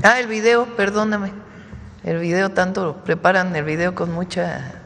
Ah, el video, perdóname. El video, tanto preparan el video con mucha...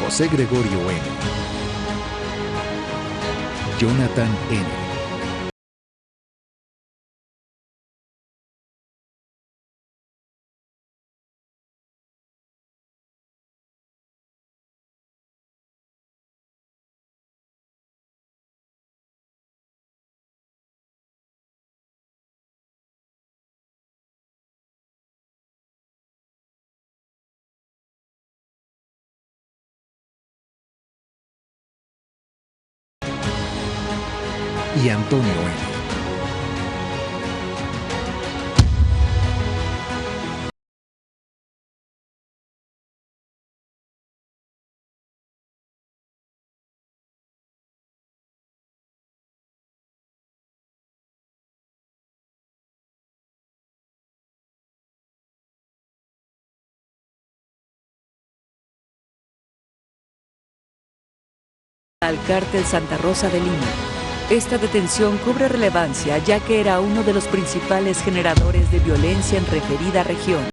José Gregorio N., Jonathan N., y Antonio N. Al cártel Santa Rosa de Lima. Esta detención cubre relevancia ya que era uno de los principales generadores de violencia en referida región.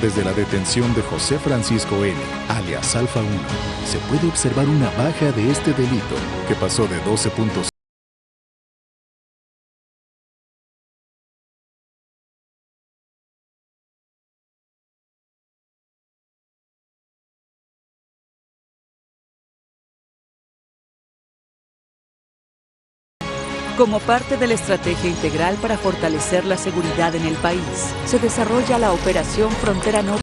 Desde la detención de José Francisco N., alias Alfa 1, se puede observar una baja de este delito que pasó de 12.5 Como parte de la estrategia integral para fortalecer la seguridad en el país, se desarrolla la Operación Frontera Norte.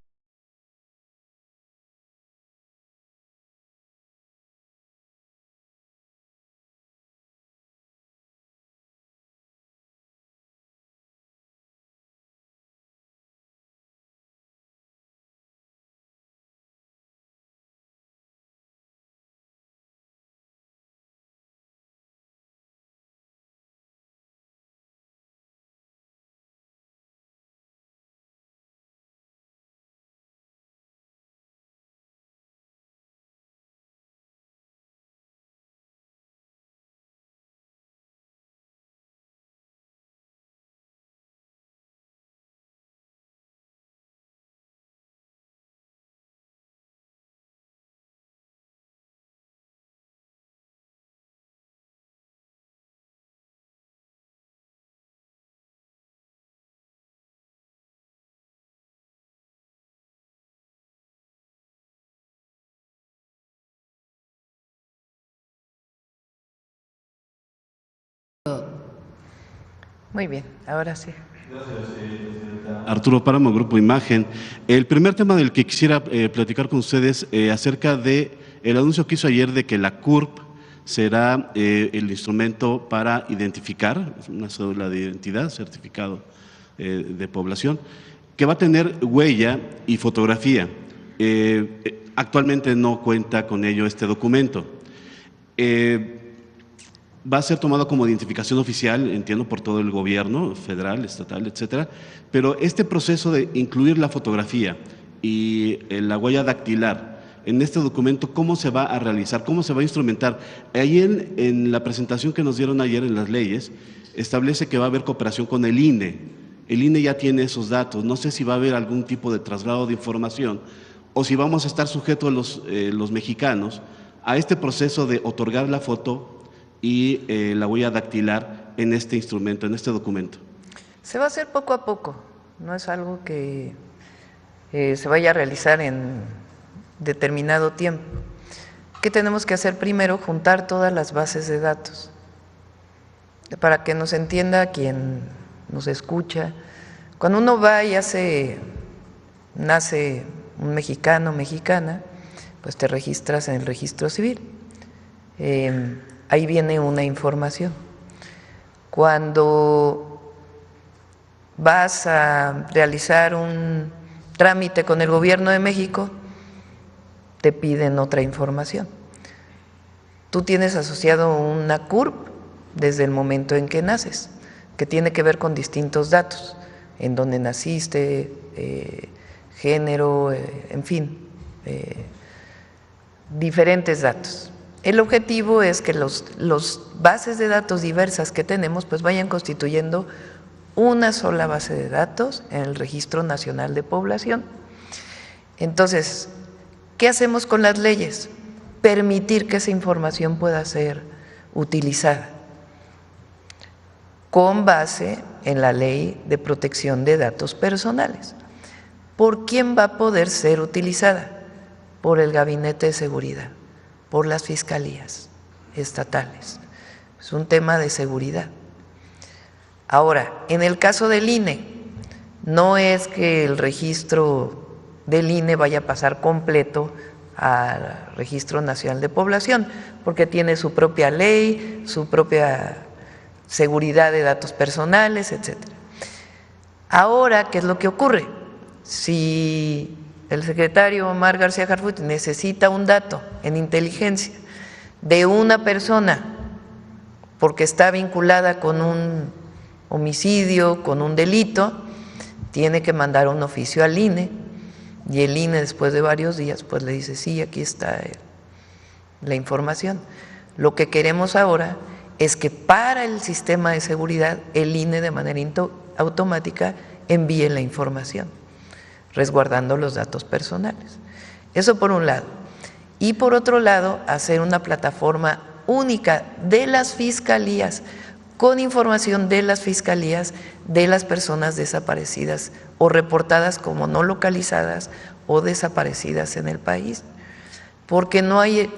Muy bien, ahora sí. Gracias, presidenta. Arturo Páramo, Grupo Imagen. El primer tema del que quisiera platicar con ustedes acerca de el anuncio que hizo ayer de que la CURP será el instrumento para identificar, una cédula de identidad, certificado de población, que va a tener huella y fotografía. Actualmente no cuenta con ello este documento. Va a ser tomado como identificación oficial, entiendo, por todo el gobierno federal, estatal, etcétera, pero este proceso de incluir la fotografía y la huella dactilar en este documento, ¿cómo se va a realizar? ¿Cómo se va a instrumentar? Ahí en la presentación que nos dieron ayer en las leyes, establece que va a haber cooperación con el INE. El INE ya tiene esos datos. No sé si va a haber algún tipo de traslado de información o si vamos a estar sujetos los mexicanos a este proceso de otorgar la foto y la huella dactilar en este instrumento, en este documento. Se va a hacer poco a poco, no es algo que se vaya a realizar en determinado tiempo. ¿Qué tenemos que hacer primero? Juntar todas las bases de datos. Para que nos entienda quien nos escucha, cuando uno va y nace un mexicano o mexicana, pues te registras en el registro civil. Ahí viene una información. Cuando vas a realizar un trámite con el gobierno de México, te piden otra información. Tú tienes asociado una CURP desde el momento en que naces, que tiene que ver con distintos datos, en dónde naciste, género, en fin, diferentes datos. El objetivo es que los bases de datos diversas que tenemos pues vayan constituyendo una sola base de datos en el Registro Nacional de Población. Entonces, ¿qué hacemos con las leyes? Permitir que esa información pueda ser utilizada con base en la Ley de Protección de Datos Personales. ¿Por quién va a poder ser utilizada? Por el Gabinete de Seguridad, por las fiscalías estatales. Es un tema de seguridad. Ahora, en el caso del INE, no es que el registro del INE vaya a pasar completo al Registro Nacional de Población, porque tiene su propia ley, su propia seguridad de datos personales, etcétera. Ahora, ¿qué es lo que ocurre? Si el secretario Omar García Harfuch necesita un dato en inteligencia de una persona porque está vinculada con un homicidio, con un delito, tiene que mandar un oficio al INE y el INE después de varios días pues le dice sí, aquí está la información. Lo que queremos ahora es que para el sistema de seguridad el INE de manera automática envíe la información, resguardando los datos personales. Eso por un lado. Y por otro lado, hacer una plataforma única de las fiscalías, con información de las fiscalías de las personas desaparecidas o reportadas como no localizadas o desaparecidas en el país. Porque no hay,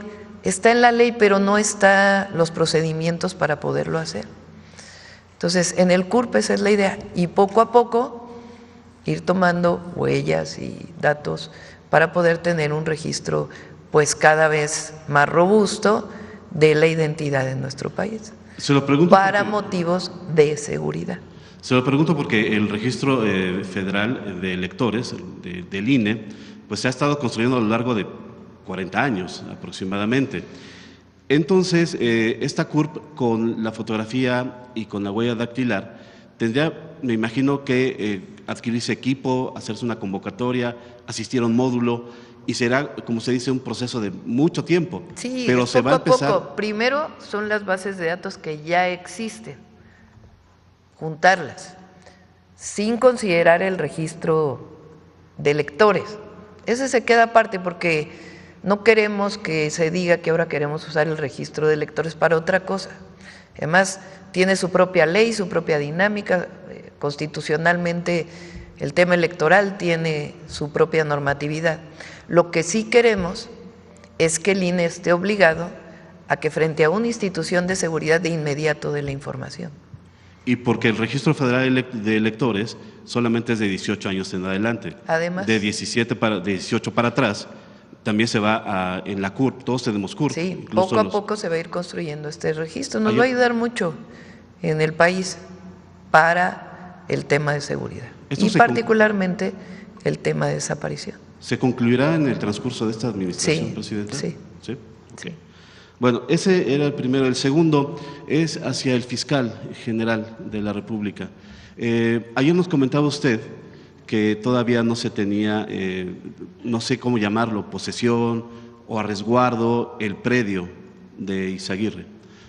está en la ley, pero no están los procedimientos para poderlo hacer. Entonces, en el CURP esa es la idea. Y poco a poco ir tomando huellas y datos para poder tener un registro pues cada vez más robusto de la identidad de nuestro país. Se lo pregunto para motivos de seguridad. Se lo pregunto porque el registro federal de electores del INE pues se ha estado construyendo a lo largo de 40 años aproximadamente. Entonces, esta CURP con la fotografía y con la huella dactilar tendría, me imagino que adquirirse equipo, hacerse una convocatoria, asistir a un módulo y será, como se dice, un proceso de mucho tiempo. Sí, pero se va a empezar. Poco. Primero son las bases de datos que ya existen, juntarlas, sin considerar el registro de electores. Ese se queda aparte porque no queremos que se diga que ahora queremos usar el registro de electores para otra cosa. Además, tiene su propia ley, su propia dinámica, constitucionalmente el tema electoral tiene su propia normatividad. Lo que sí queremos es que el INE esté obligado a que frente a una institución de seguridad de inmediato dé la información. Y porque el registro federal de electores solamente es de 18 años en adelante. Además. De 18 para atrás, también se va en la CURP, todos tenemos CURP. Sí, poco a poco se va a ir construyendo este registro. Nos va a ayudar mucho en el país para el tema de seguridad. Y particularmente el tema de desaparición. ¿Se concluirá en el transcurso de esta administración, Presidenta? Sí. ¿Sí? Okay. Sí. Bueno, ese era el primero. El segundo es hacia el fiscal general de la República. Ayer nos comentaba usted que todavía no se tenía, no sé cómo llamarlo, posesión o a resguardo el predio de Izaguirre.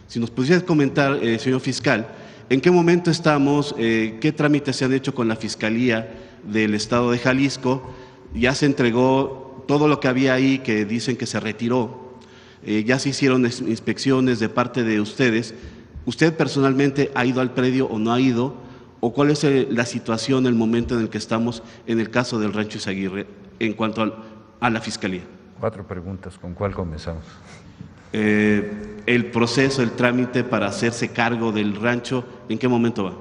Si nos pudiera comentar, señor fiscal, ¿en qué momento estamos? ¿Qué trámites se han hecho con la Fiscalía del Estado de Jalisco? Ya se entregó todo lo que había ahí, que dicen que se retiró. Ya se hicieron inspecciones de parte de ustedes. ¿Usted personalmente ha ido al predio o no ha ido? ¿O cuál es la situación, el momento en el que estamos en el caso del Rancho Izaguirre en cuanto a la Fiscalía? 4 preguntas, ¿con cuál comenzamos? El proceso, el trámite para hacerse cargo del rancho, ¿en qué momento va?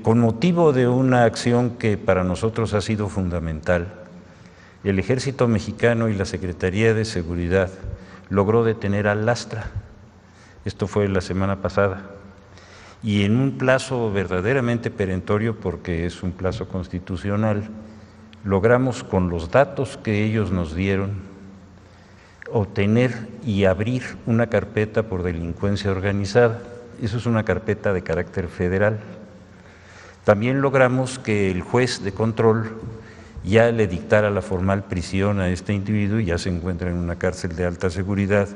Con motivo de una acción que para nosotros ha sido fundamental, el Ejército Mexicano y la Secretaría de Seguridad logró detener al Lastra. Esto fue la semana pasada. Y en un plazo verdaderamente perentorio, porque es un plazo constitucional, logramos con los datos que ellos nos dieron obtener y abrir una carpeta por delincuencia organizada. Eso es una carpeta de carácter federal. También logramos que el juez de control ya le dictara la formal prisión a este individuo, ya se encuentra en una cárcel de alta seguridad,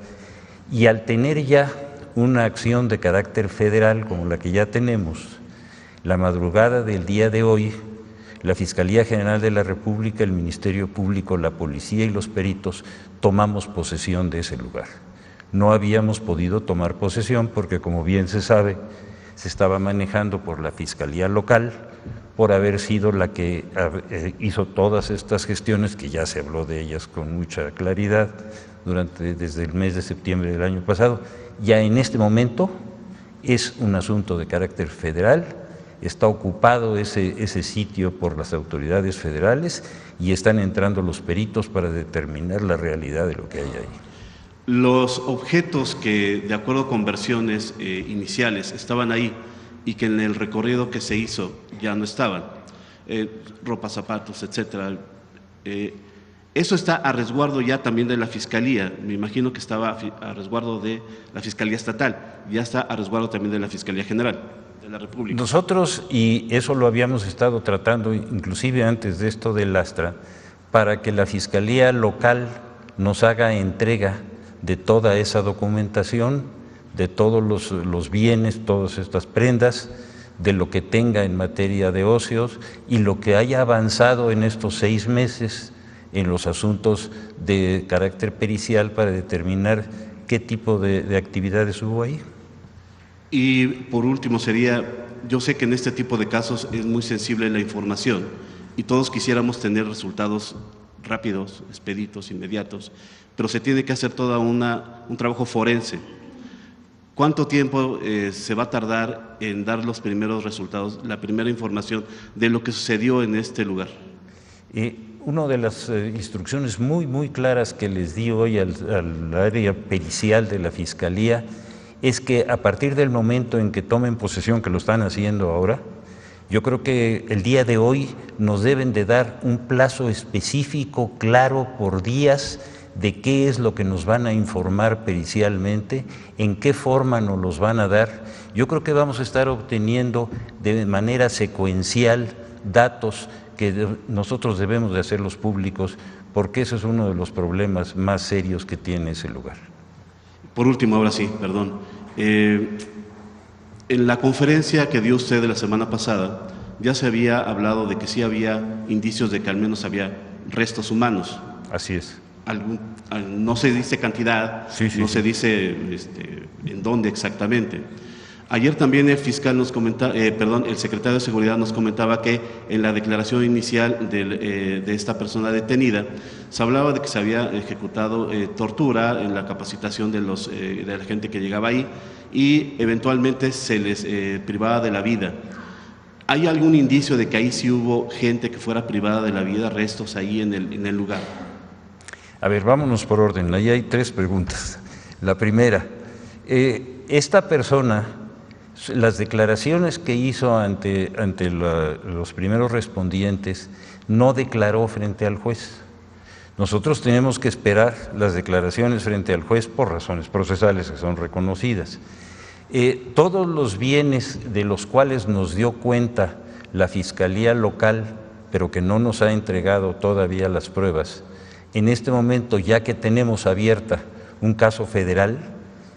y al tener ya una acción de carácter federal como la que ya tenemos, la madrugada del día de hoy, la Fiscalía General de la República, el Ministerio Público, la Policía y los peritos tomamos posesión de ese lugar. No habíamos podido tomar posesión porque, como bien se sabe, se estaba manejando por la Fiscalía Local, por haber sido la que hizo todas estas gestiones, que ya se habló de ellas con mucha claridad desde el mes de septiembre del año pasado. Ya en este momento es un asunto de carácter federal, está ocupado ese sitio por las autoridades federales y están entrando los peritos para determinar la realidad de lo que hay ahí. Los objetos que, de acuerdo con versiones iniciales, estaban ahí y que en el recorrido que se hizo ya no estaban, ropa, zapatos, etcétera. Eso está a resguardo ya también de la Fiscalía. Me imagino que estaba a resguardo de la Fiscalía Estatal, ya está a resguardo también de la Fiscalía General de la República. Nosotros, y eso lo habíamos estado tratando inclusive antes de esto del Lastra, para que la Fiscalía Local nos haga entrega de toda esa documentación, de todos los bienes, todas estas prendas, de lo que tenga en materia de ocios y lo que haya avanzado en estos 6 meses en los asuntos de carácter pericial para determinar qué tipo de actividades hubo ahí. Y por último sería, yo sé que en este tipo de casos es muy sensible la información y todos quisiéramos tener resultados rápidos, expeditos, inmediatos, pero se tiene que hacer todo un trabajo forense. ¿Cuánto tiempo se va a tardar en dar los primeros resultados, la primera información de lo que sucedió en este lugar? Una de las instrucciones muy claras que les di hoy al área pericial de la Fiscalía es que a partir del momento en que tomen posesión, que lo están haciendo ahora, yo creo que el día de hoy nos deben de dar un plazo específico, claro, por días, de qué es lo que nos van a informar pericialmente, en qué forma nos los van a dar. Yo creo que vamos a estar obteniendo de manera secuencial datos que nosotros debemos de hacerlos públicos, porque eso es uno de los problemas más serios que tiene ese lugar. Por último, ahora sí, perdón. En la conferencia que dio usted la semana pasada, ya se había hablado de que sí había indicios de que al menos había restos humanos. Así es. No se dice cantidad, no se dice en dónde exactamente. Ayer también el fiscal nos comentaba, el secretario de Seguridad nos comentaba que en la declaración inicial de esta persona detenida se hablaba de que se había ejecutado tortura en la capacitación de la gente que llegaba ahí y eventualmente se les privaba de la vida. ¿Hay algún indicio de que ahí sí hubo gente que fuera privada de la vida, restos ahí en el lugar? A ver, vámonos por orden. Ahí hay 3 preguntas. La primera, esta persona Las declaraciones que hizo ante los primeros respondientes no declaró frente al juez. Nosotros tenemos que esperar las declaraciones frente al juez por razones procesales que son reconocidas. Todos los bienes de los cuales nos dio cuenta la Fiscalía local, pero que no nos ha entregado todavía las pruebas, en este momento, ya que tenemos abierta un caso federal,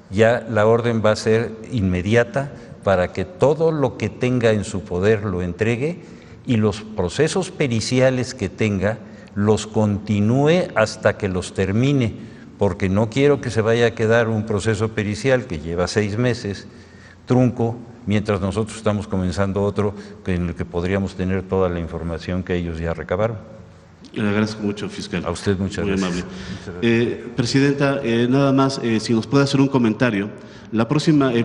ya la orden va a ser inmediata para que todo lo que tenga en su poder lo entregue y los procesos periciales que tenga los continúe hasta que los termine, porque no quiero que se vaya a quedar un proceso pericial que lleva 6 meses, trunco, mientras nosotros estamos comenzando otro en el que podríamos tener toda la información que ellos ya recabaron. Le agradezco mucho, fiscal. A usted muchas Muy gracias. amable. Presidenta, nada más, si nos puede hacer un comentario. El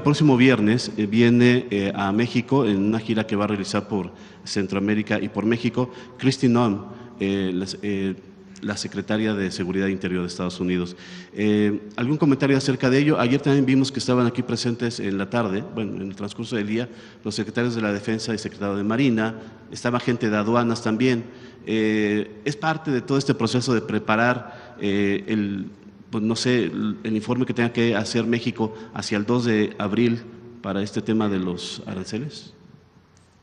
próximo viernes viene a México en una gira que va a realizar por Centroamérica y por México, Kristi Noem, la secretaria de Seguridad Interior de Estados Unidos. ¿Algún comentario acerca de ello? Ayer también vimos que estaban aquí presentes en la tarde, bueno, en el transcurso del día, los secretarios de la Defensa y secretario de Marina, estaba gente de aduanas también. Es parte de todo este proceso de preparar pues no sé, el informe que tenga que hacer México hacia el 2 de abril para este tema de los aranceles.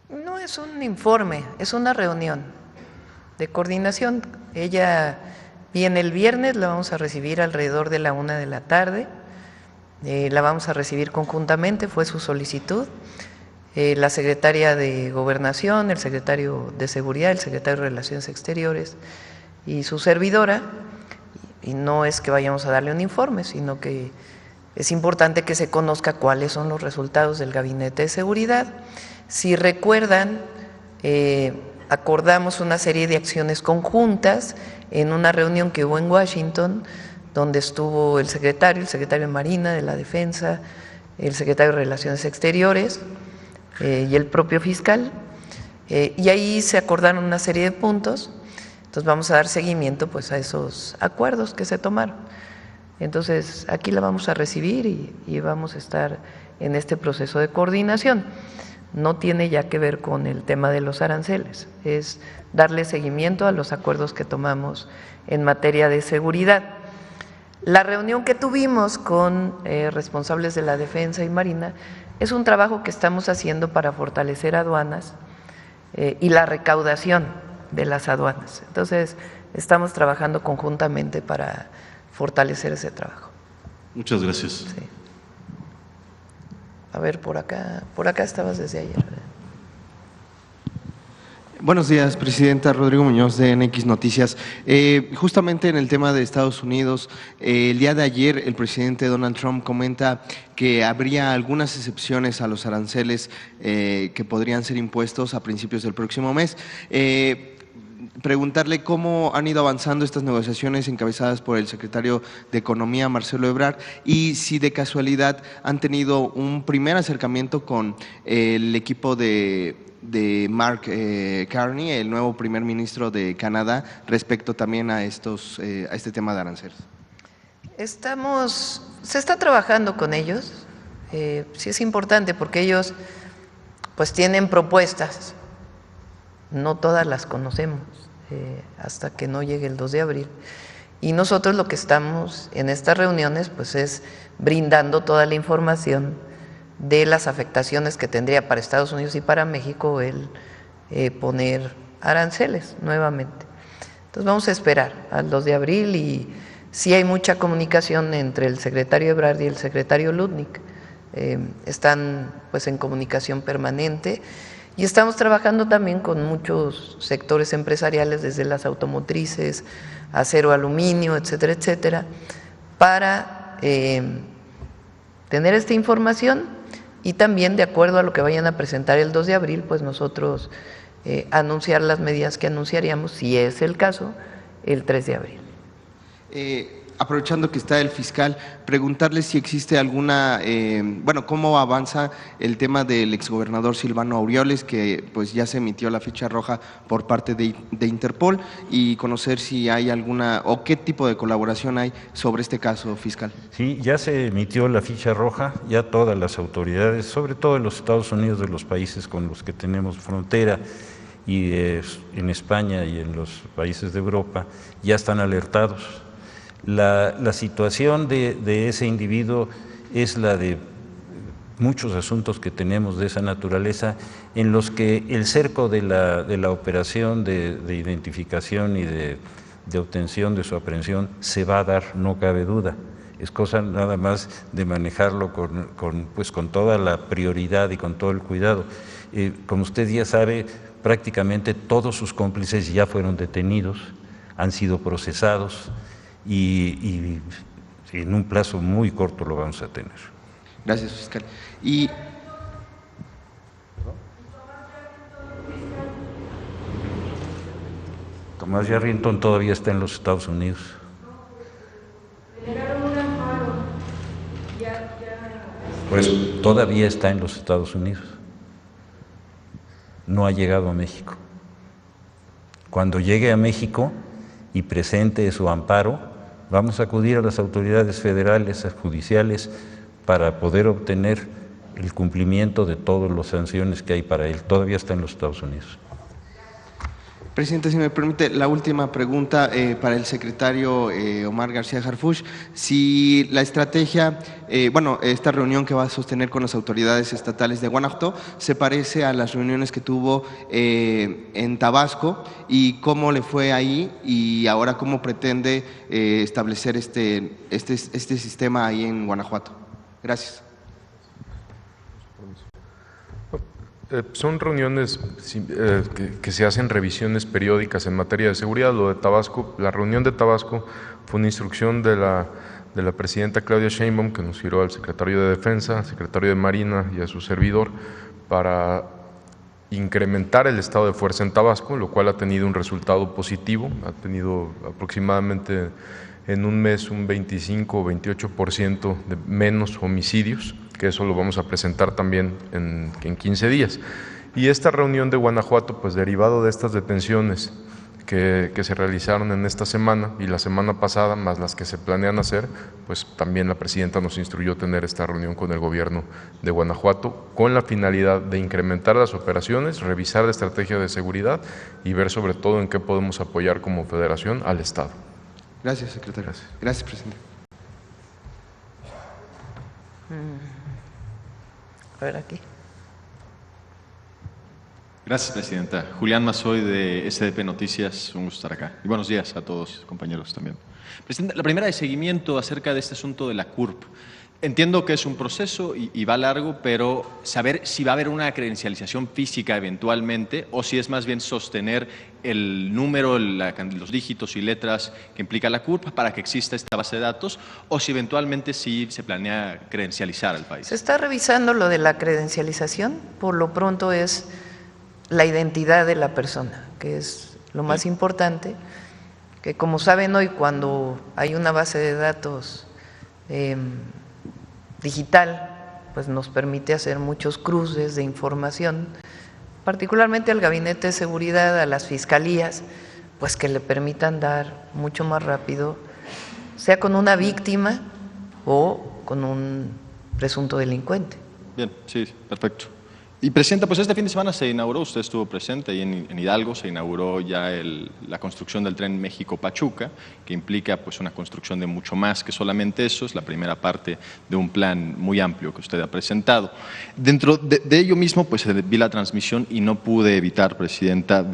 No es un informe, es una reunión de coordinación. Ella viene el viernes, la vamos a recibir alrededor de la 1 de la tarde, la vamos a recibir conjuntamente, fue su solicitud. La secretaria de Gobernación, el secretario de Seguridad, el secretario de Relaciones Exteriores y su servidora, y no es que vayamos a darle un informe, sino que es importante que se conozca cuáles son los resultados del Gabinete de Seguridad. Si recuerdan, acordamos una serie de acciones conjuntas en una reunión que hubo en Washington, donde estuvo el secretario de Marina, de la Defensa, el secretario de Relaciones Exteriores y el propio fiscal, y ahí se acordaron una serie de puntos. Entonces vamos a dar seguimiento pues a esos acuerdos que se tomaron. Entonces aquí la vamos a recibir y vamos a estar en este proceso de coordinación. No tiene ya que ver con el tema de los aranceles, es darle seguimiento a los acuerdos que tomamos en materia de seguridad. La reunión que tuvimos con responsables de la Defensa y Marina es un trabajo que estamos haciendo para fortalecer aduanas y la recaudación de las aduanas. Entonces, estamos trabajando conjuntamente para fortalecer ese trabajo. Muchas gracias. Sí. A ver, por acá estabas desde ayer. Buenos días, Presidenta. Rodrigo Muñoz, de NX Noticias. Justamente en el tema de Estados Unidos, el día de ayer el presidente Donald Trump comenta que habría algunas excepciones a los aranceles que podrían ser impuestos a principios del próximo mes. Preguntarle cómo han ido avanzando estas negociaciones encabezadas por el secretario de Economía, Marcelo Ebrard, y si de casualidad han tenido un primer acercamiento con el equipo de Mark Carney, el nuevo primer ministro de Canadá, respecto también a este tema de aranceles. Se está trabajando con ellos, sí es importante porque ellos pues tienen propuestas, no todas las conocemos hasta que no llegue el 2 de abril. Y nosotros lo que estamos en estas reuniones pues es brindando toda la información de las afectaciones que tendría para Estados Unidos y para México el poner aranceles nuevamente. Entonces vamos a esperar al 2 de abril y sí hay mucha comunicación entre el secretario Ebrard y el secretario Lutnick. Están pues en comunicación permanente y estamos trabajando también con muchos sectores empresariales, desde las automotrices, acero, aluminio, etcétera, etcétera, para tener esta información y también, de acuerdo a lo que vayan a presentar el 2 de abril, pues nosotros anunciar las medidas que anunciaríamos, si es el caso, el 3 de abril. aprovechando que está el fiscal, preguntarle si existe alguna, cómo avanza el tema del exgobernador Silvano Aureoles, que pues ya se emitió la ficha roja por parte de Interpol, y conocer si hay alguna o qué tipo de colaboración hay sobre este caso, fiscal. Sí, ya se emitió la ficha roja, ya todas las autoridades, sobre todo en los Estados Unidos, de los países con los que tenemos frontera, y en España y en los países de Europa, ya están alertados. La situación de ese individuo es la de muchos asuntos que tenemos de esa naturaleza, en los que el cerco de la operación de identificación y de obtención de su aprehensión se va a dar, no cabe duda. Es cosa nada más de manejarlo con toda la prioridad y con todo el cuidado. Como usted ya sabe, prácticamente todos sus cómplices ya fueron detenidos, han sido procesados y en un plazo muy corto lo vamos a tener. Gracias, fiscal. Y Tomás Yarrington todavía está en los Estados Unidos. Pues todavía está en los Estados Unidos. No ha llegado a México. Cuando llegue a México y presente su amparo, vamos a acudir a las autoridades federales, judiciales, para poder obtener el cumplimiento de todas las sanciones que hay para él. Todavía está en los Estados Unidos. Presidente, si me permite, la última pregunta para el secretario Omar García Harfuch. Si la estrategia, esta reunión que va a sostener con las autoridades estatales de Guanajuato se parece a las reuniones que tuvo en Tabasco, y cómo le fue ahí, y ahora cómo pretende establecer este sistema ahí en Guanajuato. Gracias. Son reuniones que se hacen revisiones periódicas en materia de seguridad. Lo de Tabasco, la reunión de Tabasco fue una instrucción de la presidenta Claudia Sheinbaum, que nos giró al secretario de Defensa, al secretario de Marina y a su servidor, para incrementar el estado de fuerza en Tabasco, lo cual ha tenido un resultado positivo. Ha tenido aproximadamente en un mes un 25 o 28% de menos homicidios, que eso lo vamos a presentar también en 15 días. Y esta reunión de Guanajuato, pues derivado de estas detenciones que se realizaron en esta semana y la semana pasada, más las que se planean hacer, pues también la presidenta nos instruyó tener esta reunión con el gobierno de Guanajuato, con la finalidad de incrementar las operaciones, revisar la estrategia de seguridad y ver sobre todo en qué podemos apoyar como federación al Estado. Gracias, secretario. Gracias, presidente. A ver, aquí. Gracias, presidenta. Julián Mazoy, de SDP Noticias, un gusto estar acá. Y buenos días a todos, compañeros también. Presidenta, la primera de seguimiento acerca de este asunto de la CURP. Entiendo que es un proceso y va largo, pero saber si va a haber una credencialización física eventualmente, o si es más bien sostener el número, los dígitos y letras que implica la CURP para que exista esta base de datos, o si eventualmente sí se planea credencializar al país. Se está revisando lo de la credencialización. Por lo pronto es la identidad de la persona, que es lo más importante, que como saben hoy, cuando hay una base de datos digital, pues nos permite hacer muchos cruces de información, particularmente al Gabinete de Seguridad, a las fiscalías, pues que le permitan dar mucho más rápido, sea con una víctima o con un presunto delincuente. Bien, sí, perfecto. Y presidenta, pues este fin de semana se inauguró, usted estuvo presente ahí en Hidalgo, se inauguró ya la construcción del tren México-Pachuca, que implica pues una construcción de mucho más que solamente eso, es la primera parte de un plan muy amplio que usted ha presentado. Dentro de ello mismo, pues vi la transmisión y no pude evitar, presidenta,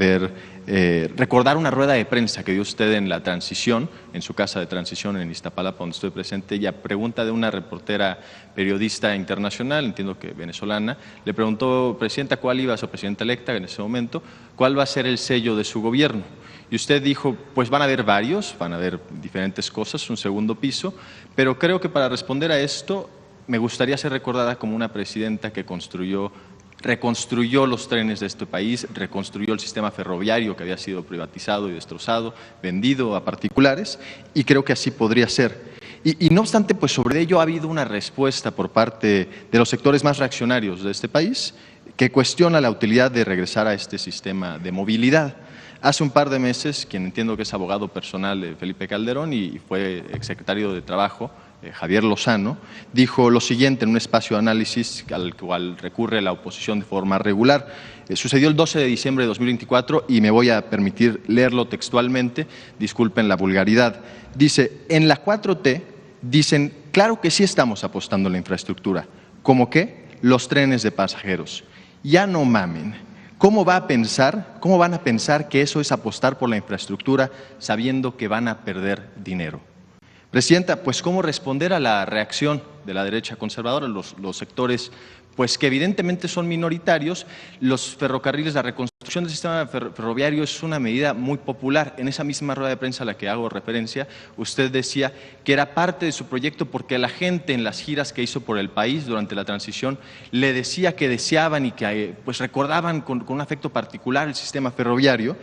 recordar una rueda de prensa que dio usted en la transición, en su casa de transición en Iztapalapa, donde estoy presente, y a pregunta de una reportera periodista internacional, entiendo que venezolana, le preguntó, presidenta, ¿cuál iba a ser presidenta electa en ese momento? ¿Cuál va a ser el sello de su gobierno? Y usted dijo, pues van a haber varios, van a haber diferentes cosas, un segundo piso, pero creo que para responder a esto me gustaría ser recordada como una presidenta que construyó reconstruyó los trenes de este país, reconstruyó el sistema ferroviario que había sido privatizado y destrozado, vendido a particulares, y creo que así podría ser. Y no obstante, pues sobre ello ha habido una respuesta por parte de los sectores más reaccionarios de este país que cuestiona la utilidad de regresar a este sistema de movilidad. Hace un par de meses, quien entiendo que es abogado personal de Felipe Calderón y fue exsecretario de Trabajo, Javier Lozano, dijo lo siguiente en un espacio de análisis al cual recurre la oposición de forma regular. Sucedió el 12 de diciembre de 2024 y me voy a permitir leerlo textualmente, disculpen la vulgaridad. Dice, en la 4T dicen, claro que sí estamos apostando en la infraestructura. ¿Cómo qué? Los trenes de pasajeros. Ya no mamen. ¿Cómo van a pensar que eso es apostar por la infraestructura sabiendo que van a perder dinero? Presidenta, pues ¿cómo responder a la reacción de la derecha conservadora, los sectores pues que evidentemente son minoritarios? Los ferrocarriles, la reconstrucción del sistema ferroviario es una medida muy popular. En esa misma rueda de prensa a la que hago referencia, usted decía que era parte de su proyecto porque la gente en las giras que hizo por el país durante la transición le decía que deseaban y que pues recordaban con un afecto particular el sistema ferroviario,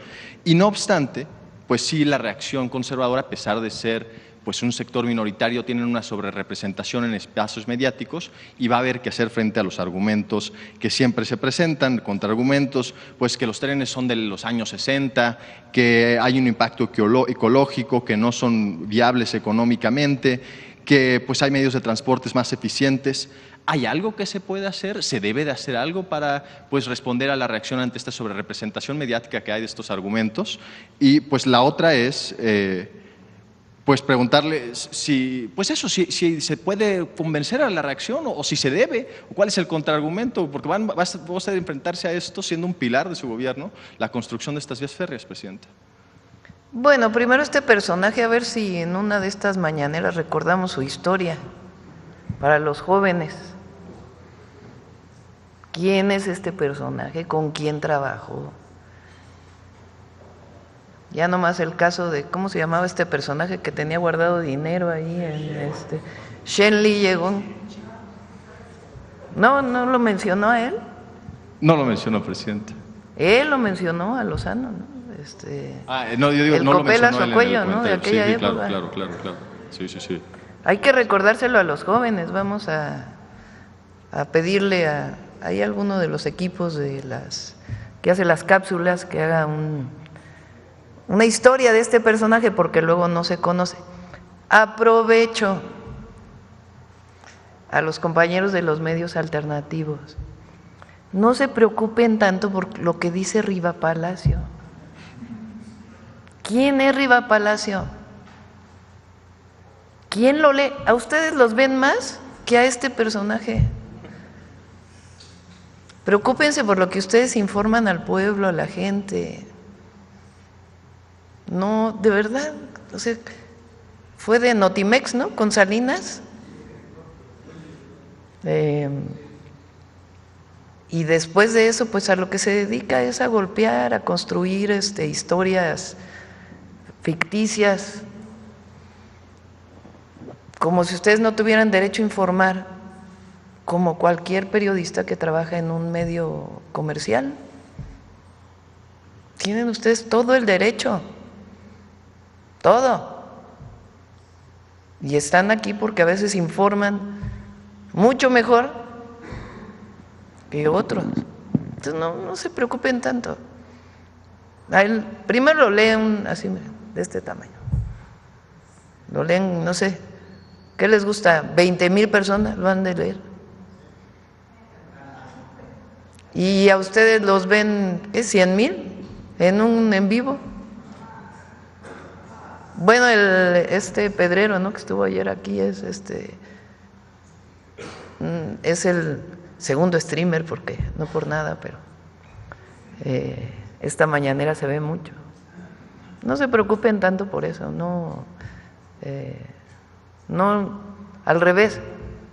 y no obstante, pues sí, la reacción conservadora, a pesar de ser pues un sector minoritario, tienen una sobrerepresentación en espacios mediáticos y va a haber que hacer frente a los argumentos que siempre se presentan, contraargumentos, pues que los trenes son de los años 60, que hay un impacto ecológico, que no son viables económicamente, que pues hay medios de transportes más eficientes. ¿Hay algo que se puede hacer? ¿Se debe de hacer algo para pues responder a la reacción ante esta sobrerepresentación mediática que hay de estos argumentos? Y pues la otra es pues preguntarle si se puede convencer a la reacción o si se debe, o cuál es el contraargumento, porque va a usted enfrentarse a esto siendo un pilar de su gobierno, la construcción de estas vías férreas, Presidenta. Bueno, primero este personaje, a ver si en una de estas mañaneras recordamos su historia para los jóvenes. ¿Quién es este personaje? ¿Con quién trabajó? Ya nomás el caso de, ¿cómo se llamaba este personaje que tenía guardado dinero ahí? Shen Li llegó. ¿No lo mencionó a él? No lo mencionó, Presidenta. Él lo mencionó a Lozano, ¿no? No, yo digo, el no lo mencionó Copela Socuello, ¿no? De aquella época. Claro. Sí. Hay que recordárselo a los jóvenes. Vamos a pedirle hay alguno de los equipos que hace las cápsulas que haga una historia de este personaje, porque luego no se conoce. Aprovecho a los compañeros de los medios alternativos. No se preocupen tanto por lo que dice Riva Palacio. ¿Quién es Riva Palacio? ¿Quién lo lee? ¿A ustedes los ven más que a este personaje? Preocúpense por lo que ustedes informan al pueblo, a la gente. No, de verdad, o sea, fue de Notimex, ¿no? Con Salinas. Y después de eso, pues a lo que se dedica es a golpear, a construir historias ficticias, como si ustedes no tuvieran derecho a informar, como cualquier periodista que trabaja en un medio comercial. Tienen ustedes todo el derecho. Todo. Y están aquí porque a veces informan mucho mejor que otros. Entonces no se preocupen tanto. Primero lo leen así, de este tamaño. Lo leen, no sé, ¿qué les gusta? 20,000 personas lo han de leer. Y a ustedes los ven, ¿qué? 100,000 en vivo. Bueno, Pedrero, ¿no? Que estuvo ayer aquí, es el segundo streamer, porque no por nada, pero esta mañanera se ve mucho. No se preocupen tanto por eso, no, al revés,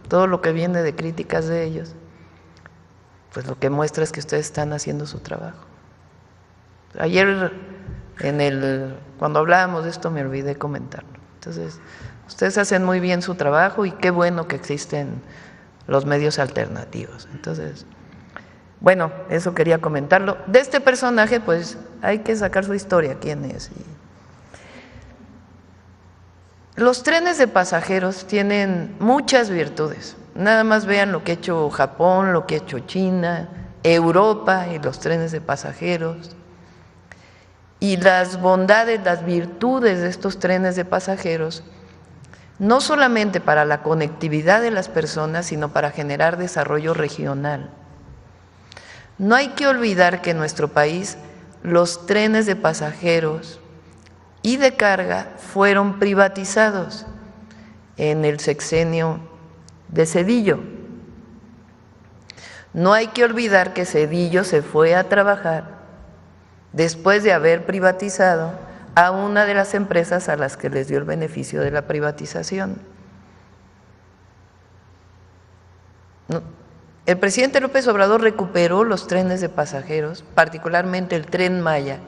todo lo que viene de críticas de ellos, pues lo que muestra es que ustedes están haciendo su trabajo. Ayer cuando hablábamos de esto me olvidé comentarlo. Entonces, ustedes hacen muy bien su trabajo y qué bueno que existen los medios alternativos. Entonces, Bueno, eso quería comentarlo. De este personaje, pues hay que sacar su historia, quién es. Los trenes de pasajeros tienen muchas virtudes. Nada más vean lo que ha hecho Japón, lo que ha hecho China, Europa y los trenes de pasajeros. Y las bondades, las virtudes de estos trenes de pasajeros, no solamente para la conectividad de las personas, sino para generar desarrollo regional. No hay que olvidar que en nuestro país los trenes de pasajeros y de carga fueron privatizados en el sexenio de Zedillo. No hay que olvidar que Zedillo se fue a trabajar después de haber privatizado a una de las empresas a las que les dio el beneficio de la privatización. El presidente López Obrador recuperó los trenes de pasajeros, particularmente el Tren Maya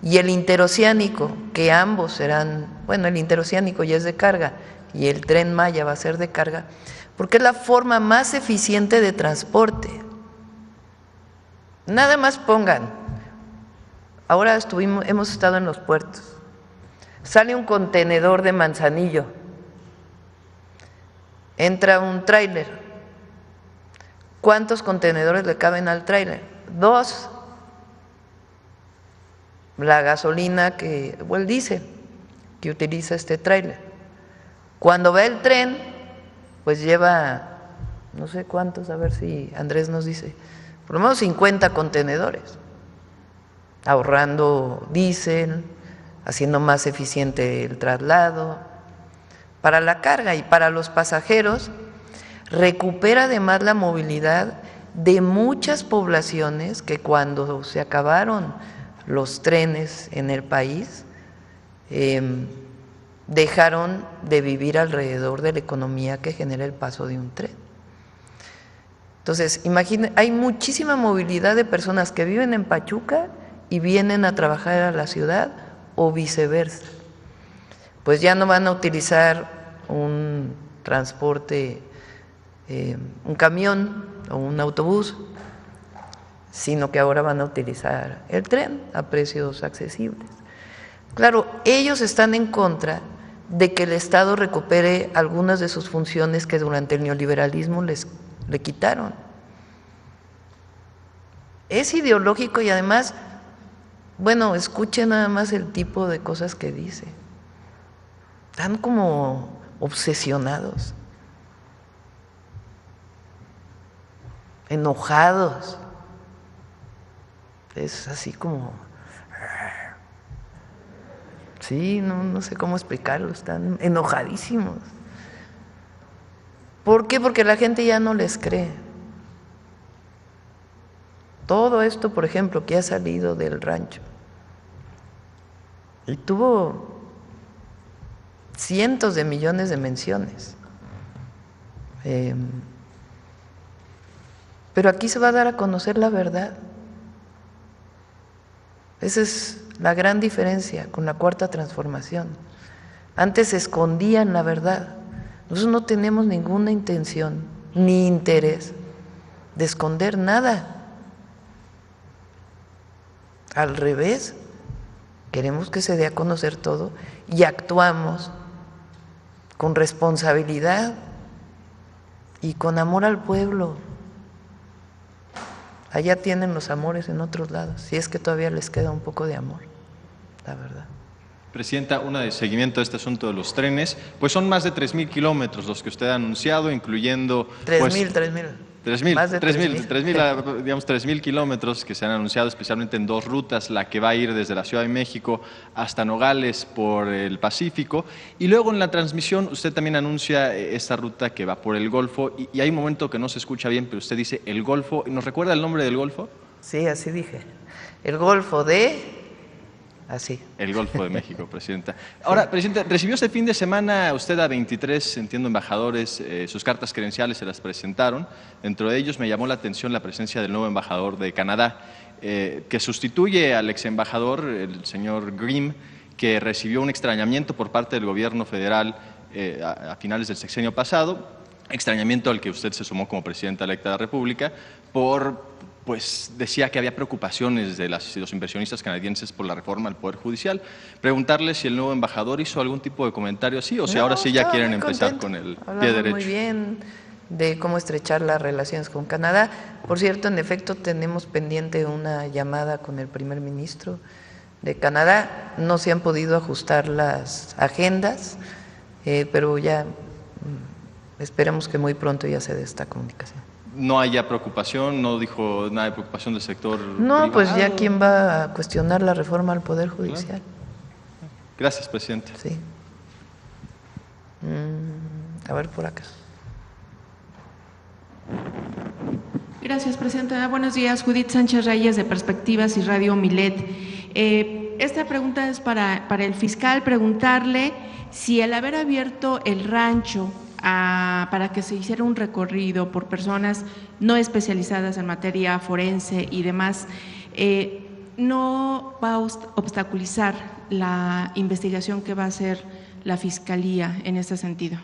y el interoceánico, que ambos serán, bueno, el interoceánico ya es de carga y el Tren Maya va a ser de carga, porque es la forma más eficiente de transporte. Nada más pongan, ahora hemos estado en los puertos, sale un contenedor de Manzanillo, entra un tráiler. ¿Cuántos contenedores le caben al tráiler? 2. La gasolina o el diésel que utiliza este tráiler. Cuando va el tren, pues lleva, no sé cuántos, a ver si Andrés nos dice, por lo menos 50 contenedores, ahorrando diésel, haciendo más eficiente el traslado. Para la carga y para los pasajeros, recupera además la movilidad de muchas poblaciones que cuando se acabaron los trenes en el país, dejaron de vivir alrededor de la economía que genera el paso de un tren. Entonces, imaginen, hay muchísima movilidad de personas que viven en Pachuca y vienen a trabajar a la ciudad o viceversa. Pues ya no van a utilizar un transporte, un camión o un autobús, sino que ahora van a utilizar el tren a precios accesibles. Claro, ellos están en contra de que el Estado recupere algunas de sus funciones que durante el neoliberalismo le quitaron. Es ideológico y además, bueno, escuchen nada más el tipo de cosas que dice. Están como obsesionados, enojados. Es así como… Sí, no sé cómo explicarlo, están enojadísimos. ¿Por qué? Porque la gente ya no les cree. Todo esto, por ejemplo, que ha salido del rancho, y tuvo cientos de millones de menciones. Pero aquí se va a dar a conocer la verdad. Esa es la gran diferencia con la Cuarta Transformación. Antes se escondían la verdad. Nosotros no tenemos ninguna intención ni interés de esconder nada. Al revés, queremos que se dé a conocer todo y actuamos con responsabilidad y con amor al pueblo. Allá tienen los amores en otros lados, si es que todavía les queda un poco de amor, la verdad. Presidenta, una de seguimiento a este asunto de los trenes, pues son más de 3,000 kilómetros los que usted ha anunciado, incluyendo… 3,000 kilómetros que se han anunciado, especialmente en 2 rutas, la que va a ir desde la Ciudad de México hasta Nogales por el Pacífico, y luego en la transmisión usted también anuncia esta ruta que va por el Golfo, y hay un momento que no se escucha bien, pero usted dice el Golfo. ¿Nos recuerda el nombre del Golfo? Sí, así dije, el Golfo de… Así. El Golfo de México, Presidenta. Ahora, Presidenta, recibió este fin de semana usted a 23, entiendo, embajadores, sus cartas credenciales se las presentaron. Dentro de ellos me llamó la atención la presencia del nuevo embajador de Canadá, que sustituye al ex embajador, el señor Grimm, que recibió un extrañamiento por parte del gobierno federal a finales del sexenio pasado, extrañamiento al que usted se sumó como presidenta electa de la República, por pues decía que había preocupaciones de los inversionistas canadienses por la reforma al Poder Judicial. Preguntarle si el nuevo embajador hizo algún tipo de comentario así o si ahora sí ya quieren empezar con el pie derecho. Muy bien de cómo estrechar las relaciones con Canadá. Por cierto, en efecto, tenemos pendiente una llamada con el primer ministro de Canadá. No se han podido ajustar las agendas, pero ya esperemos que muy pronto ya se dé esta comunicación. ¿No haya preocupación? ¿No dijo nada de preocupación del sector No, privado? pues ya quién va a cuestionar la reforma al Poder Judicial. Claro. Gracias, presidente. Sí. A ver, por acá. Gracias, presidenta. Buenos días, Judith Sánchez Reyes, de Perspectivas y Radio Milet. Esta pregunta es para el fiscal, preguntarle si al haber abierto el rancho para que se hiciera un recorrido por personas no especializadas en materia forense y demás, no va a obstaculizar la investigación que va a hacer la Fiscalía en este sentido.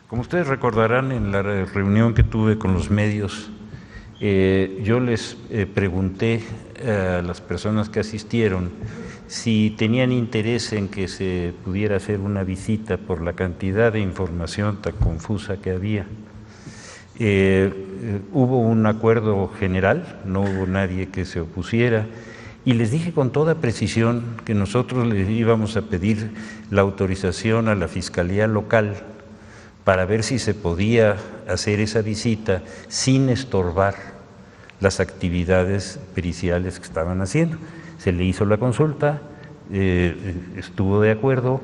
Como ustedes recordarán, en la reunión que tuve con los medios, yo les pregunté a las personas que asistieron si tenían interés en que se pudiera hacer una visita por la cantidad de información tan confusa que había. Hubo un acuerdo general, no hubo nadie que se opusiera, y les dije con toda precisión que nosotros les íbamos a pedir la autorización a la Fiscalía Local para ver si se podía hacer esa visita sin estorbar las actividades periciales que estaban haciendo. Se le hizo la consulta, estuvo de acuerdo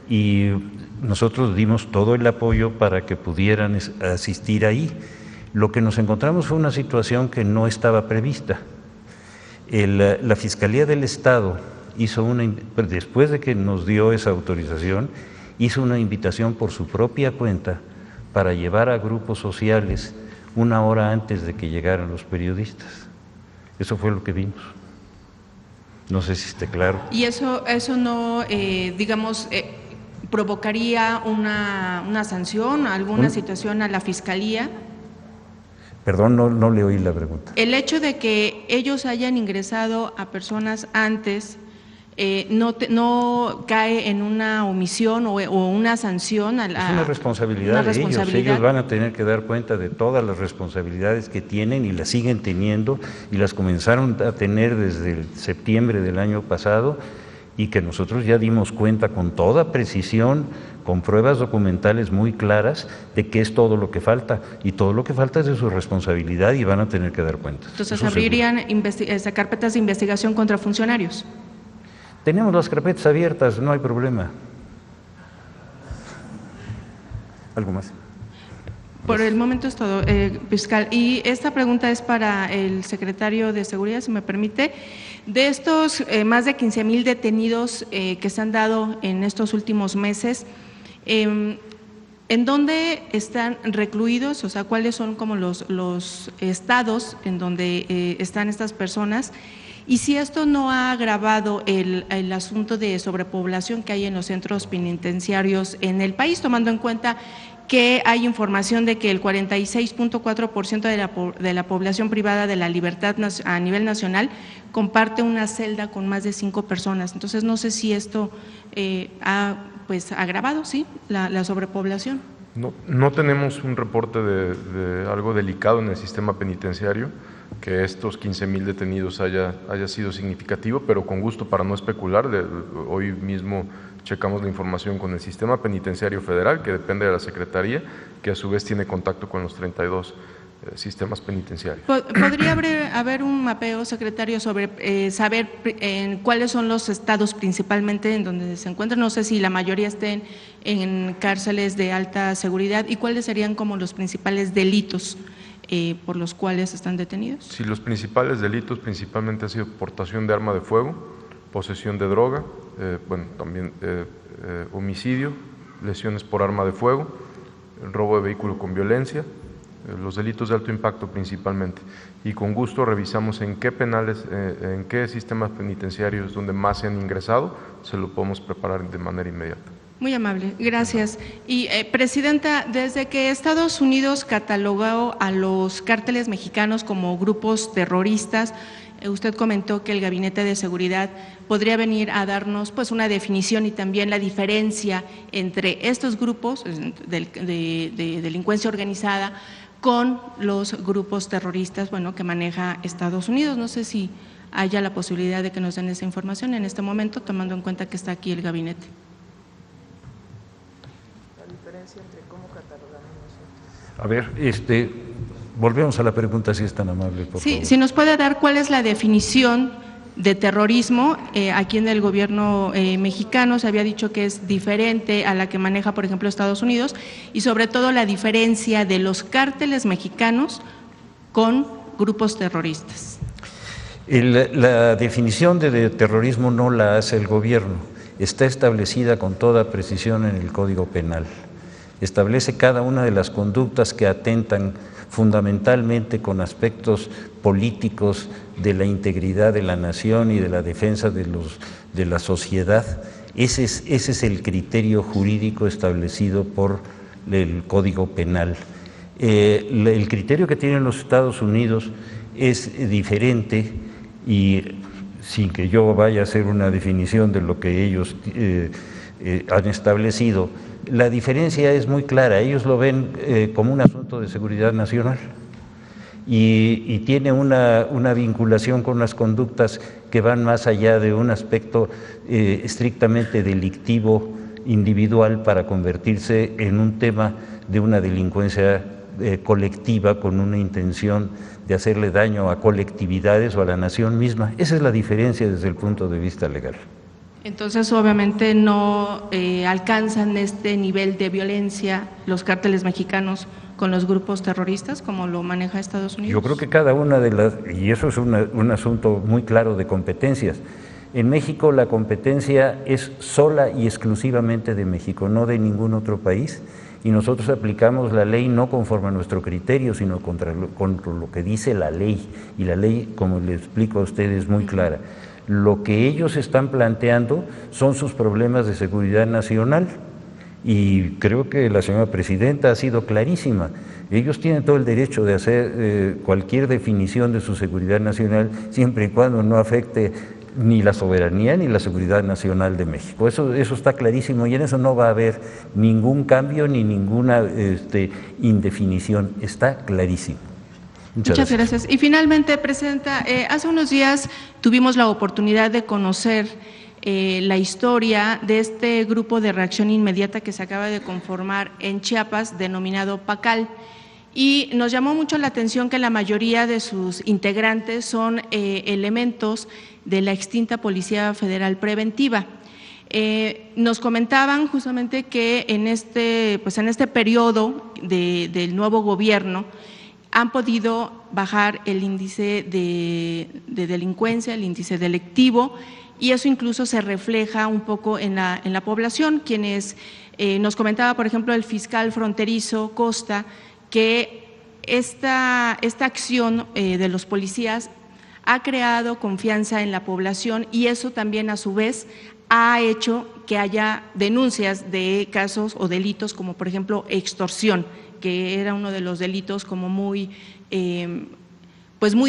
y nosotros dimos todo el apoyo para que pudieran asistir ahí. Lo que nos encontramos fue una situación que no estaba prevista. La Fiscalía del Estado hizo después de que nos dio esa autorización, hizo una invitación por su propia cuenta para llevar a grupos sociales una hora antes de que llegaran los periodistas. Eso fue lo que vimos. No sé si esté claro. ¿Y eso no, digamos, provocaría una sanción, alguna situación a la Fiscalía? Perdón, no le oí la pregunta. El hecho de que ellos hayan ingresado a personas antes no cae en una omisión o una sanción. Es una responsabilidad de ellos. Ellos van a tener que dar cuenta de todas las responsabilidades que tienen y las siguen teniendo y las comenzaron a tener desde el septiembre del año pasado y que nosotros ya dimos cuenta con toda precisión, con pruebas documentales muy claras de qué es todo lo que falta y todo lo que falta es de su responsabilidad y van a tener que dar cuenta. Entonces, ¿abrirían carpetas de investigación contra funcionarios? Tenemos las carpetas abiertas, no hay problema. ¿Algo más? Por el momento es todo, fiscal. Y esta pregunta es para el secretario de Seguridad, si me permite. De estos más de 15,000 detenidos que se han dado en estos últimos meses, ¿en dónde están recluidos? O sea, ¿cuáles son como los estados en donde están estas personas? Y si esto no ha agravado el asunto de sobrepoblación que hay en los centros penitenciarios en el país, tomando en cuenta que hay información de que el 46.4% de la población privada de la libertad a nivel nacional comparte una celda con más de 5 personas. Entonces, no sé si esto ha agravado, ¿sí?, la sobrepoblación. No tenemos un reporte de algo delicado en el sistema penitenciario, que estos 15,000 detenidos haya sido significativo, pero con gusto, para no especular, hoy mismo checamos la información con el Sistema Penitenciario Federal, que depende de la Secretaría, que a su vez tiene contacto con los 32 sistemas penitenciarios. ¿Podría haber un mapeo, secretario, sobre saber cuáles son los estados principalmente en donde se encuentran? No sé si la mayoría estén en cárceles de alta seguridad y cuáles serían como los principales delitos por los cuales están detenidos. Sí, los principales delitos principalmente han sido portación de arma de fuego, posesión de droga, también homicidio, lesiones por arma de fuego, robo de vehículo con violencia, los delitos de alto impacto principalmente. Y con gusto revisamos en qué penales, en qué sistemas penitenciarios donde más se han ingresado, se lo podemos preparar de manera inmediata. Muy amable, gracias. Y Presidenta, desde que Estados Unidos catalogó a los cárteles mexicanos como grupos terroristas, usted comentó que el Gabinete de Seguridad podría venir a darnos pues una definición y también la diferencia entre estos grupos de delincuencia organizada con los grupos terroristas, bueno, que maneja Estados Unidos. No sé si haya la posibilidad de que nos den esa información en este momento, tomando en cuenta que está aquí el gabinete. Entre cómo catalogamos nosotros. A ver, volvemos a la pregunta, si es tan amable, por favor. Si nos puede dar cuál es la definición de terrorismo. Aquí en el gobierno mexicano se había dicho que es diferente a la que maneja, por ejemplo, Estados Unidos, y sobre todo la diferencia de los cárteles mexicanos con grupos terroristas. La definición de terrorismo no la hace el gobierno, está establecida con toda precisión en el Código Penal. Establece cada una de las conductas que atentan fundamentalmente con aspectos políticos de la integridad de la nación y de la defensa de la sociedad. Ese es el criterio jurídico establecido por el Código Penal. El criterio que tienen los Estados Unidos es diferente, y sin que yo vaya a hacer una definición de lo que ellos han establecido, la diferencia es muy clara. Ellos lo ven como un asunto de seguridad nacional y tiene una vinculación con las conductas que van más allá de un aspecto estrictamente delictivo individual para convertirse en un tema de una delincuencia colectiva con una intención de hacerle daño a colectividades o a la nación misma. Esa es la diferencia desde el punto de vista legal. Entonces, obviamente, no alcanzan este nivel de violencia los cárteles mexicanos con los grupos terroristas, como lo maneja Estados Unidos. Yo creo que cada una de las, y eso es un asunto muy claro de competencias. En México la competencia es sola y exclusivamente de México, no de ningún otro país, y nosotros aplicamos la ley no conforme a nuestro criterio, sino contra lo que dice la ley, y la ley, como le explico a ustedes, es muy clara. Lo que ellos están planteando son sus problemas de seguridad nacional, y creo que la señora presidenta ha sido clarísima. Ellos tienen todo el derecho de hacer cualquier definición de su seguridad nacional, siempre y cuando no afecte ni la soberanía ni la seguridad nacional de México. Eso está clarísimo, y en eso no va a haber ningún cambio ni ninguna indefinición. Está clarísimo. Muchas gracias. Y finalmente, Presidenta, hace unos días tuvimos la oportunidad de conocer la historia de este grupo de reacción inmediata que se acaba de conformar en Chiapas, denominado PACAL, y nos llamó mucho la atención que la mayoría de sus integrantes son elementos de la extinta Policía Federal Preventiva. Nos comentaban justamente que en este periodo del nuevo gobierno han podido bajar el índice de delincuencia, el índice delictivo, y eso incluso se refleja un poco en la población. Quienes nos comentaba, por ejemplo, el fiscal fronterizo Costa, que esta acción de los policías ha creado confianza en la población, y eso también a su vez ha hecho que haya denuncias de casos o delitos como, por ejemplo, extorsión, que era uno de los delitos como muy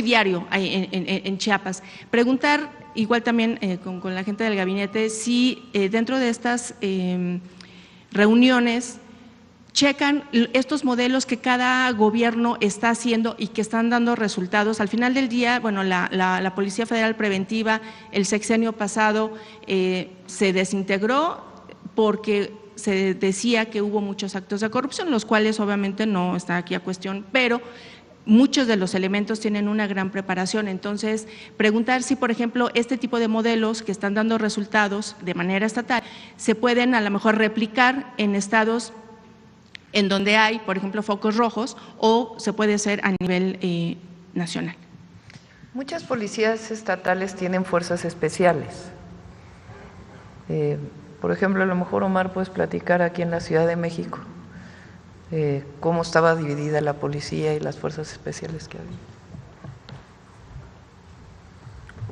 diario en Chiapas. Preguntar igual también con la gente del gabinete si dentro de estas reuniones checan estos modelos que cada gobierno está haciendo y que están dando resultados. Al final del día, bueno, la Policía Federal Preventiva el sexenio pasado se desintegró porque se decía que hubo muchos actos de corrupción, los cuales obviamente no está aquí a cuestión, pero muchos de los elementos tienen una gran preparación. Entonces, preguntar si, por ejemplo, este tipo de modelos que están dando resultados de manera estatal se pueden a lo mejor replicar en estados en donde hay, por ejemplo, focos rojos, o se puede hacer a nivel nacional. Muchas policías estatales tienen fuerzas especiales. Por ejemplo, a lo mejor, Omar, puedes platicar aquí en la Ciudad de México cómo estaba dividida la policía y las fuerzas especiales que había.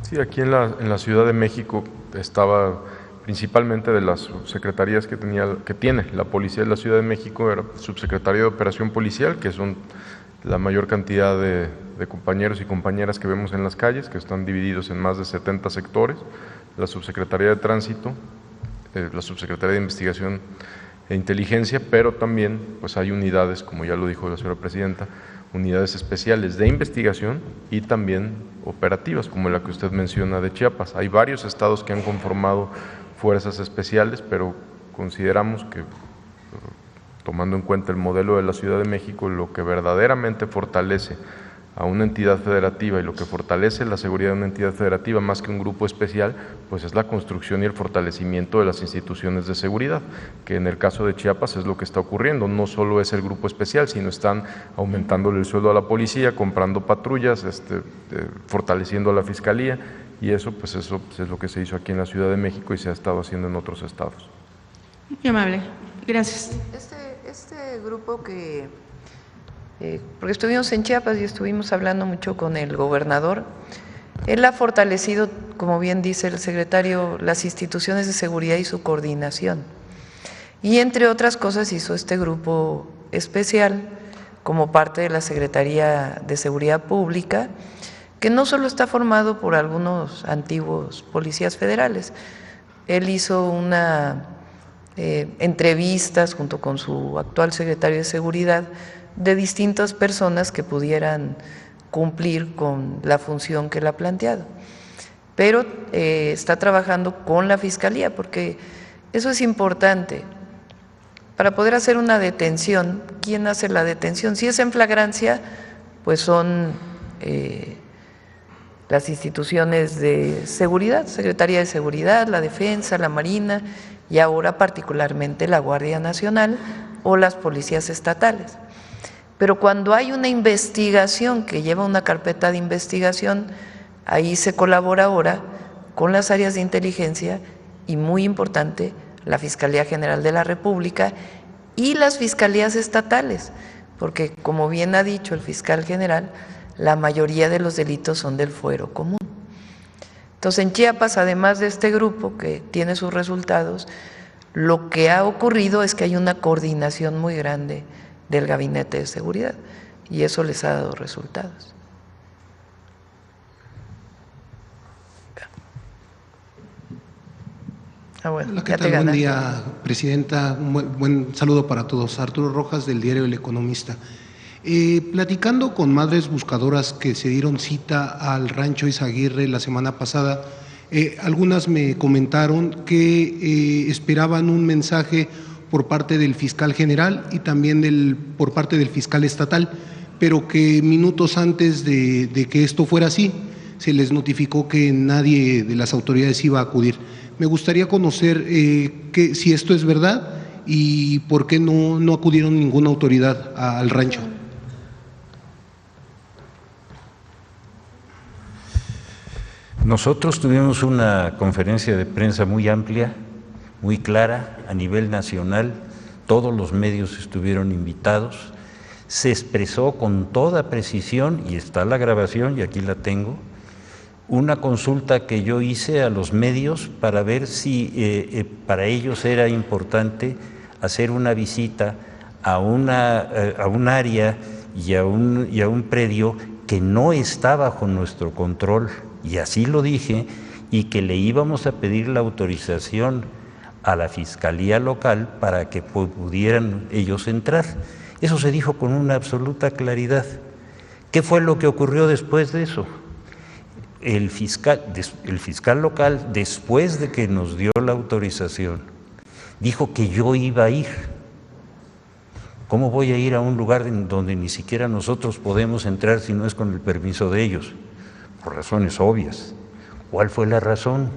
Sí, aquí en la Ciudad de México estaba principalmente de las subsecretarías que tiene la Policía de la Ciudad de México, era Subsecretaría de Operación Policial, que son la mayor cantidad de compañeros y compañeras que vemos en las calles, que están divididos en más de 70 sectores, la Subsecretaría de Tránsito, la Subsecretaría de Investigación e Inteligencia, pero también pues hay unidades, como ya lo dijo la señora Presidenta, unidades especiales de investigación y también operativas, como la que usted menciona de Chiapas. Hay varios estados que han conformado fuerzas especiales, pero consideramos que, tomando en cuenta el modelo de la Ciudad de México, lo que verdaderamente fortalece a una entidad federativa y lo que fortalece la seguridad de una entidad federativa más que un grupo especial, pues es la construcción y el fortalecimiento de las instituciones de seguridad, que en el caso de Chiapas es lo que está ocurriendo. No solo es el grupo especial, sino están aumentándole el sueldo a la policía, comprando patrullas, fortaleciendo a la fiscalía, y eso es lo que se hizo aquí en la Ciudad de México y se ha estado haciendo en otros estados. Muy amable, gracias. Este grupo porque estuvimos en Chiapas y estuvimos hablando mucho con el gobernador, él ha fortalecido, como bien dice el secretario, las instituciones de seguridad y su coordinación. Y entre otras cosas hizo este grupo especial como parte de la Secretaría de Seguridad Pública, que no solo está formado por algunos antiguos policías federales, él hizo entrevistas junto con su actual secretario de Seguridad de distintas personas que pudieran cumplir con la función que él ha planteado. Pero está trabajando con la Fiscalía, porque eso es importante. Para poder hacer una detención, ¿quién hace la detención? Si es en flagrancia, pues son las instituciones de seguridad, Secretaría de Seguridad, la Defensa, la Marina y ahora particularmente la Guardia Nacional o las policías estatales. Pero cuando hay una investigación que lleva una carpeta de investigación, ahí se colabora ahora con las áreas de inteligencia y, muy importante, la Fiscalía General de la República y las fiscalías estatales, porque, como bien ha dicho el fiscal general, la mayoría de los delitos son del fuero común. Entonces, en Chiapas, además de este grupo que tiene sus resultados, lo que ha ocurrido es que hay una coordinación muy grande del Gabinete de Seguridad y eso les ha dado resultados. Bueno, hola, ¿qué tal? Buen día, Presidenta. Un buen saludo para todos. Arturo Rojas, del diario El Economista. Platicando con madres buscadoras que se dieron cita al rancho Izaguirre la semana pasada, algunas me comentaron que esperaban un mensaje por parte del fiscal general y también por parte del fiscal estatal, pero que minutos antes de que esto fuera así, se les notificó que nadie de las autoridades iba a acudir. Me gustaría conocer si esto es verdad y por qué no acudieron ninguna autoridad al rancho. Nosotros tuvimos una conferencia de prensa muy amplia, muy clara, a nivel nacional, todos los medios estuvieron invitados, se expresó con toda precisión, y está la grabación, y aquí la tengo, una consulta que yo hice a los medios para ver si para ellos era importante hacer una visita a un área y a un predio que no está bajo nuestro control, y así lo dije, y que le íbamos a pedir la autorización a la Fiscalía local para que pudieran ellos entrar. Eso se dijo con una absoluta claridad. ¿Qué fue lo que ocurrió después de eso? El fiscal local, después de que nos dio la autorización, dijo que yo iba a ir. ¿Cómo voy a ir a un lugar donde ni siquiera nosotros podemos entrar si no es con el permiso de ellos? Por razones obvias. ¿Cuál fue la razón?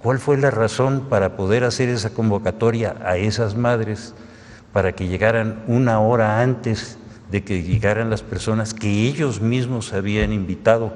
¿Cuál fue la razón para poder hacer esa convocatoria a esas madres para que llegaran una hora antes de que llegaran las personas que ellos mismos habían invitado?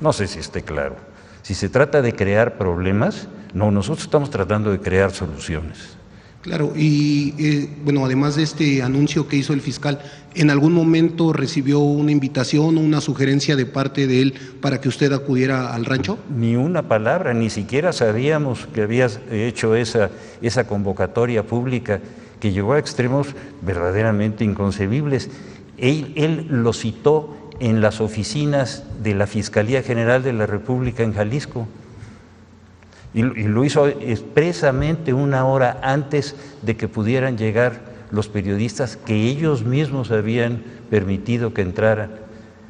No sé si esté claro. Si se trata de crear problemas, no, nosotros estamos tratando de crear soluciones. Claro, y bueno, además de este anuncio que hizo el fiscal, ¿en algún momento recibió una invitación o una sugerencia de parte de él para que usted acudiera al rancho? Ni una palabra, ni siquiera sabíamos que habías hecho esa convocatoria pública que llegó a extremos verdaderamente inconcebibles. Él lo citó en las oficinas de la Fiscalía General de la República en Jalisco. Y lo hizo expresamente una hora antes de que pudieran llegar los periodistas que ellos mismos habían permitido que entraran.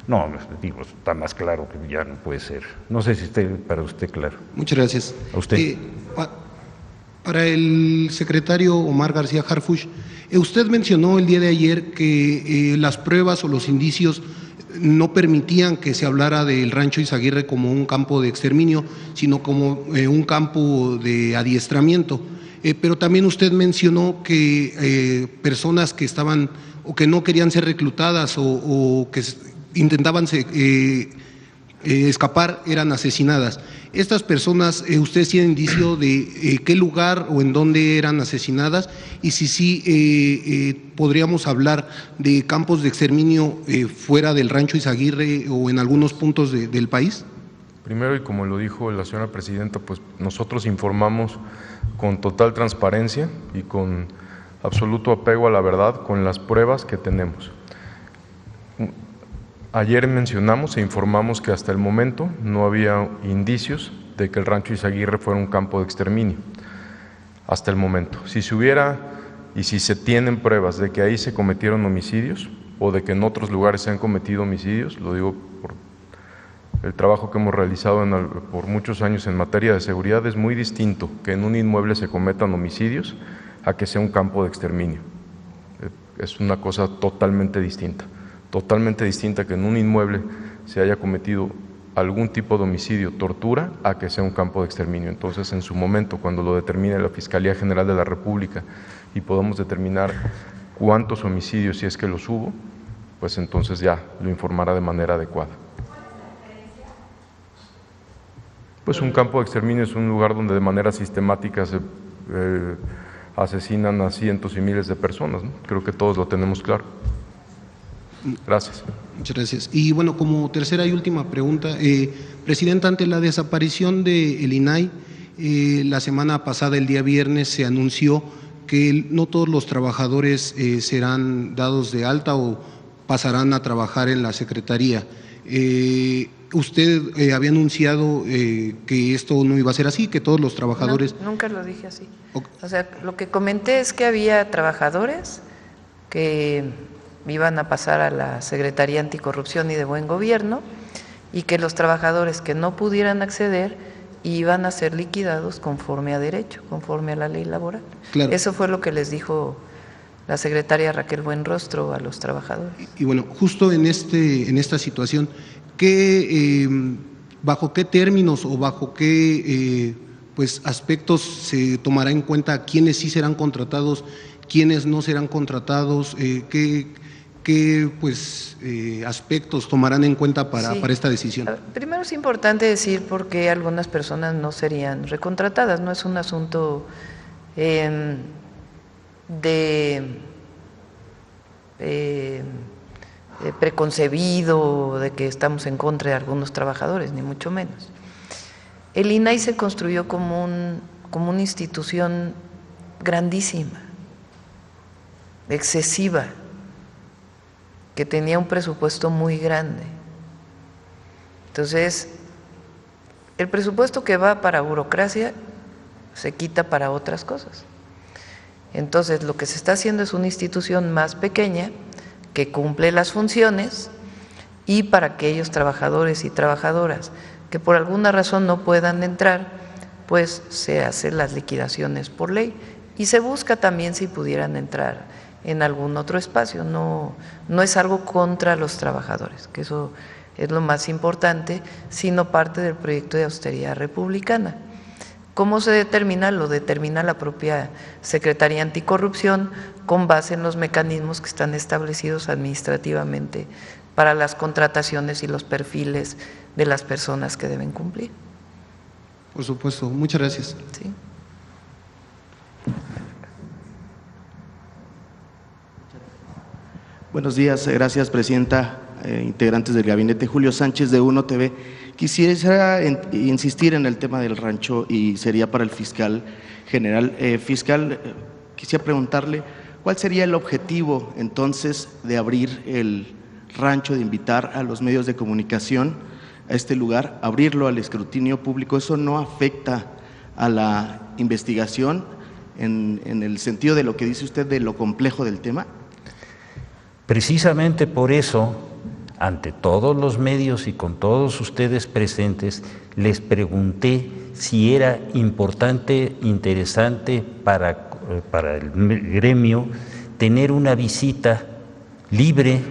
No, digo, está más claro que ya no puede ser. No sé si para usted claro. Muchas gracias. A usted. Para el secretario Omar García Harfuch, usted mencionó el día de ayer que las pruebas o los indicios no permitían que se hablara del Rancho Izaguirre como un campo de exterminio, sino como un campo de adiestramiento. Pero también usted mencionó que personas que estaban o que no querían ser reclutadas o que intentaban escapar eran asesinadas. Estas personas, ¿ustedes tienen indicio de qué lugar o en dónde eran asesinadas? Y si sí, podríamos hablar de campos de exterminio fuera del Rancho Izaguirre o en algunos puntos del país. Primero, y como lo dijo la señora presidenta, pues nosotros informamos con total transparencia y con absoluto apego a la verdad, con las pruebas que tenemos. Ayer mencionamos e informamos que hasta el momento no había indicios de que el Rancho Izaguirre fuera un campo de exterminio. Hasta el momento. Si se hubiera y si se tienen pruebas de que ahí se cometieron homicidios o de que en otros lugares se han cometido homicidios, lo digo por el trabajo que hemos realizado por muchos años en materia de seguridad, es muy distinto que en un inmueble se cometan homicidios a que sea un campo de exterminio. Es una cosa totalmente distinta que en un inmueble se haya cometido algún tipo de homicidio, tortura, a que sea un campo de exterminio. Entonces, en su momento, cuando lo determine la Fiscalía General de la República y podamos determinar cuántos homicidios, si es que los hubo, pues entonces ya lo informará de manera adecuada. Pues un campo de exterminio es un lugar donde de manera sistemática se asesinan a cientos y miles de personas, ¿no? Creo que todos lo tenemos claro. Gracias. Muchas gracias. Y bueno, como tercera y última pregunta, Presidenta, ante la desaparición del INAI, la semana pasada, el día viernes, se anunció que no todos los trabajadores serán dados de alta o pasarán a trabajar en la Secretaría. Usted había anunciado que esto no iba a ser así, que todos los trabajadores… No, nunca lo dije así. O sea, lo que comenté es que había trabajadores que iban a pasar a la Secretaría Anticorrupción y de Buen Gobierno y que los trabajadores que no pudieran acceder iban a ser liquidados conforme a derecho, conforme a la ley laboral. Claro. Eso fue lo que les dijo la secretaria Raquel Buenrostro a los trabajadores. Y bueno, justo en esta situación, ¿bajo qué términos o bajo qué aspectos se tomará en cuenta quiénes sí serán contratados, quiénes no serán contratados, qué aspectos tomarán en cuenta para esta decisión? Primero es importante decir por qué algunas personas no serían recontratadas. No es un asunto preconcebido de que estamos en contra de algunos trabajadores, ni mucho menos. El INAI se construyó como una institución grandísima, excesiva, que tenía un presupuesto muy grande. Entonces, el presupuesto que va para burocracia se quita para otras cosas. Entonces, lo que se está haciendo es una institución más pequeña que cumple las funciones, y para aquellos trabajadores y trabajadoras que por alguna razón no puedan entrar, pues se hacen las liquidaciones por ley y se busca también si pudieran entrar en algún otro espacio. No es algo contra los trabajadores, que eso es lo más importante, sino parte del proyecto de austeridad republicana. ¿Cómo se determina? Lo determina la propia Secretaría Anticorrupción con base en los mecanismos que están establecidos administrativamente para las contrataciones y los perfiles de las personas que deben cumplir. Por supuesto, muchas gracias. Sí. Buenos días, gracias Presidenta, integrantes del gabinete. Julio Sánchez de Uno TV. Quisiera insistir en el tema del rancho y sería para el fiscal general. Fiscal, quisiera preguntarle cuál sería el objetivo entonces de abrir el rancho, de invitar a los medios de comunicación a este lugar, abrirlo al escrutinio público. ¿Eso no afecta a la investigación en el sentido de lo que dice usted de lo complejo del tema? Precisamente por eso, ante todos los medios y con todos ustedes presentes, les pregunté si era importante, interesante para el gremio tener una visita libre,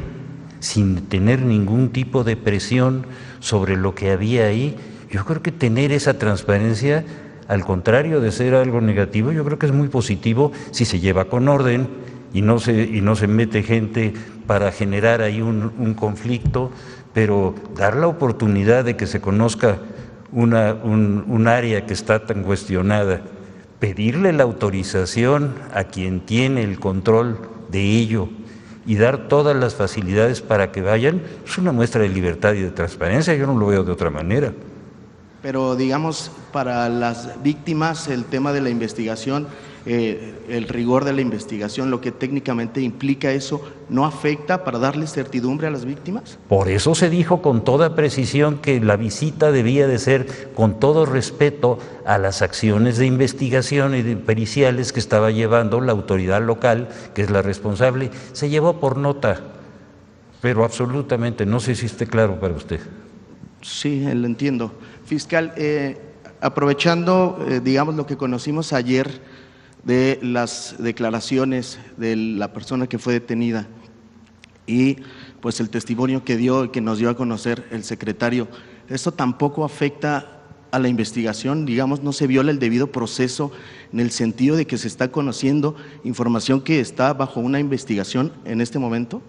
sin tener ningún tipo de presión sobre lo que había ahí. Yo creo que tener esa transparencia, al contrario de ser algo negativo, yo creo que es muy positivo si se lleva con orden y no se mete gente para generar ahí un conflicto, pero dar la oportunidad de que se conozca un área que está tan cuestionada, pedirle la autorización a quien tiene el control de ello y dar todas las facilidades para que vayan, es una muestra de libertad y de transparencia. Yo no lo veo de otra manera. Pero digamos, para las víctimas, el tema de la investigación, el rigor de la investigación, lo que técnicamente implica eso, ¿no afecta para darle certidumbre a las víctimas? Por eso se dijo con toda precisión que la visita debía de ser con todo respeto a las acciones de investigación y de periciales que estaba llevando la autoridad local, que es la responsable. Se llevó por nota, pero absolutamente, no sé si esté claro para usted. Sí, lo entiendo. Fiscal, aprovechando, digamos, lo que conocimos ayer de las declaraciones de la persona que fue detenida y pues el testimonio que dio y que nos dio a conocer el secretario, ¿esto tampoco afecta a la investigación? Digamos, ¿no se viola el debido proceso en el sentido de que se está conociendo información que está bajo una investigación en este momento?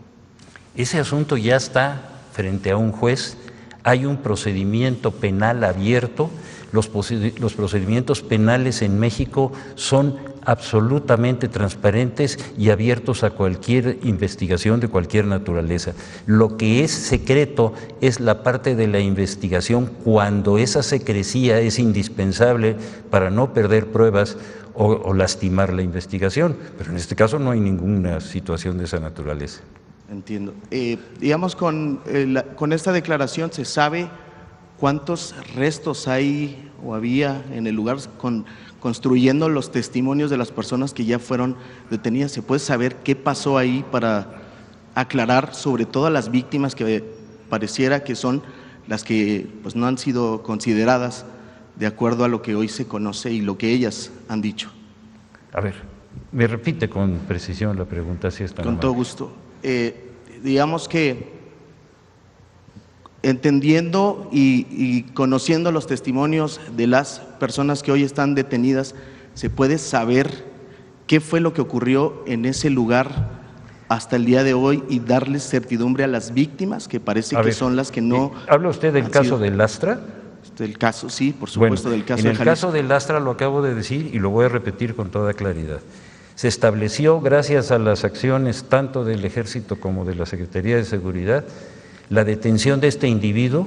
Ese asunto ya está frente a un juez. Hay un procedimiento penal abierto. Los procedimientos penales en México son absolutamente transparentes y abiertos a cualquier investigación de cualquier naturaleza. Lo que es secreto es la parte de la investigación cuando esa secrecía es indispensable para no perder pruebas o lastimar la investigación, pero en este caso no hay ninguna situación de esa naturaleza. Entiendo. Digamos, con esta declaración, ¿se sabe cuántos restos hay o había en el lugar construyendo los testimonios de las personas que ya fueron detenidas? ¿Se puede saber qué pasó ahí para aclarar sobre todo a las víctimas que pareciera que son las que pues no han sido consideradas de acuerdo a lo que hoy se conoce y lo que ellas han dicho? A ver, me repite con precisión la pregunta, si es tan Con amable. todo gusto. Digamos que entendiendo y conociendo los testimonios de las personas que hoy están detenidas, ¿se puede saber qué fue lo que ocurrió en ese lugar hasta el día de hoy y darles certidumbre a las víctimas, que parece que son las que no… ¿Habla usted del caso de Lastra? Del caso, sí, por supuesto, bueno, del caso en de el Jalisco. caso de Lastra lo acabo de decir y lo voy a repetir con toda claridad. Se estableció, gracias a las acciones tanto del Ejército como de la Secretaría de Seguridad, la detención de este individuo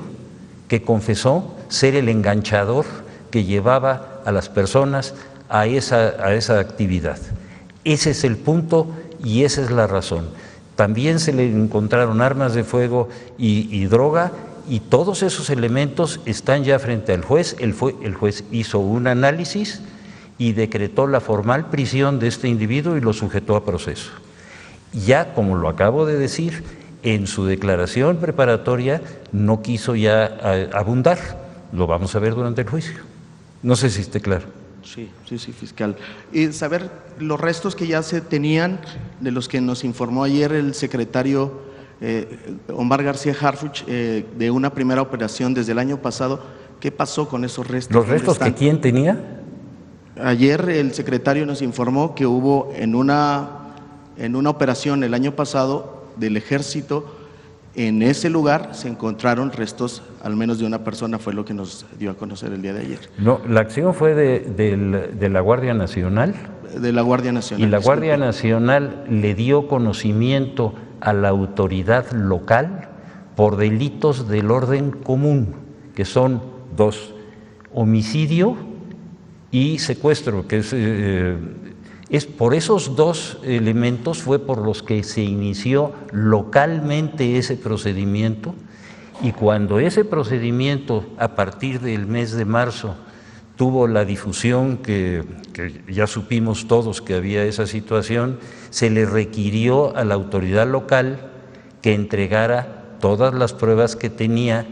que confesó ser el enganchador que llevaba a las personas a esa actividad. Ese es el punto y esa es la razón. También se le encontraron armas de fuego y droga, y todos esos elementos están ya frente al juez. El juez hizo un análisis y decretó la formal prisión de este individuo y lo sujetó a proceso. Ya, como lo acabo de decir, en su declaración preparatoria no quiso ya abundar. Lo vamos a ver durante el juicio. No sé si esté claro. Sí, fiscal. Y saber los restos que ya se tenían, de los que nos informó ayer el secretario Omar García Harfuch, de una primera operación desde el año pasado, ¿qué pasó con esos restos? ¿Los restos que quién tenía? Ayer el secretario nos informó que hubo en una operación el año pasado del Ejército, en ese lugar se encontraron restos, al menos de una persona, fue lo que nos dio a conocer el día de ayer. No, la acción fue de la Guardia Nacional. De la Guardia Nacional. Y la Guardia Nacional le dio conocimiento a la autoridad local por delitos del orden común, que son dos: homicidio y secuestro, que es por esos dos elementos fue por los que se inició localmente ese procedimiento, y cuando ese procedimiento a partir del mes de marzo tuvo la difusión que ya supimos todos que había esa situación, se le requirió a la autoridad local que entregara todas las pruebas que tenía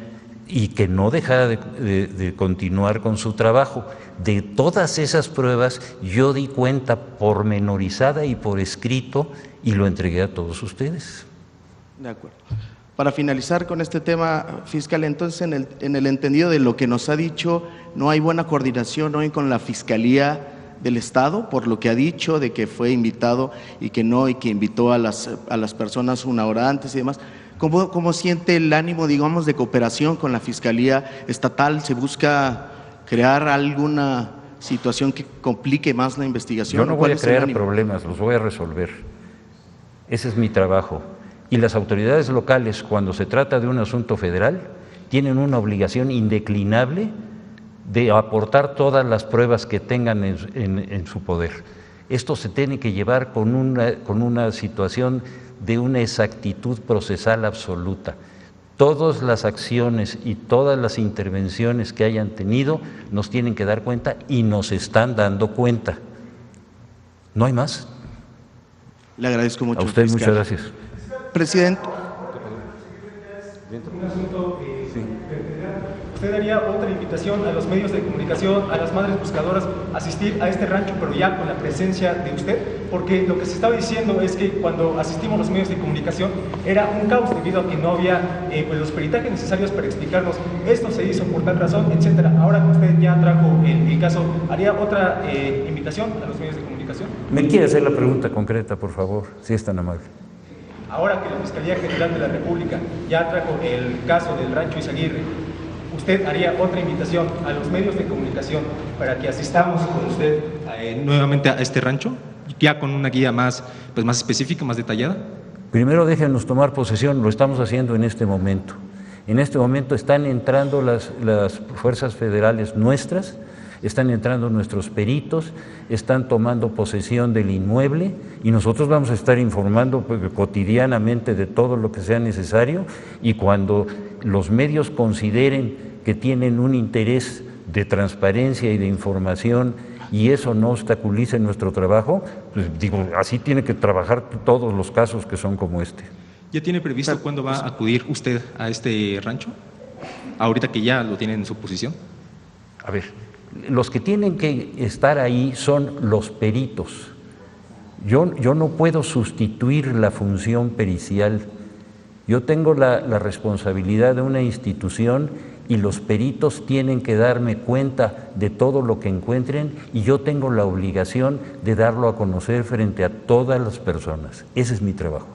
y que no dejara de continuar con su trabajo. De todas esas pruebas yo di cuenta pormenorizada y por escrito y lo entregué a todos ustedes. De acuerdo. Para finalizar con este tema, fiscal, entonces en el entendido de lo que nos ha dicho, no hay buena coordinación hoy con la Fiscalía del Estado, por lo que ha dicho de que fue invitado y que no, y que invitó a las personas una hora antes y demás. ¿Cómo siente el ánimo, digamos, de cooperación con la Fiscalía Estatal? ¿Se busca crear alguna situación que complique más la investigación? Yo no voy a crear problemas, los voy a resolver. Ese es mi trabajo. Y las autoridades locales, cuando se trata de un asunto federal, tienen una obligación indeclinable de aportar todas las pruebas que tengan en su poder. Esto se tiene que llevar con una situación de una exactitud procesal absoluta. Todas las acciones y todas las intervenciones que hayan tenido nos tienen que dar cuenta y nos están dando cuenta. No hay más. Le agradezco mucho. A usted fiscal. muchas gracias. Presidente. Un asunto usted haría otra invitación a los medios de comunicación, a las madres buscadoras, a asistir a este rancho, pero ya con la presencia de usted, porque lo que se estaba diciendo es que cuando asistimos los medios de comunicación era un caos debido a que no había pues los peritajes necesarios para explicarnos esto se hizo por tal razón, etcétera. Ahora que usted ya trajo el caso, ¿haría otra invitación a los medios de comunicación? ¿Me quiere hacer la pregunta concreta, por favor, si es tan amable? Ahora que la Fiscalía General de la República ya trajo el caso del Rancho Izaguirre, ¿usted haría otra invitación a los medios de comunicación para que asistamos con usted nuevamente a este rancho, ya con una guía más específica, más detallada? Primero déjenos tomar posesión, lo estamos haciendo en este momento. En este momento están entrando las fuerzas federales nuestras, están entrando nuestros peritos, están tomando posesión del inmueble y nosotros vamos a estar informando cotidianamente de todo lo que sea necesario, y cuando los medios consideren que tienen un interés de transparencia y de información y eso no obstaculice nuestro trabajo, pues digo, así tiene que trabajar todos los casos que son como este. ¿Ya tiene previsto cuándo va a acudir usted a este rancho? Ahorita que ya lo tiene en su posición. A ver, los que tienen que estar ahí son los peritos. Yo no puedo sustituir la función pericial. Yo tengo la responsabilidad de una institución y los peritos tienen que darme cuenta de todo lo que encuentren y yo tengo la obligación de darlo a conocer frente a todas las personas. Ese es mi trabajo.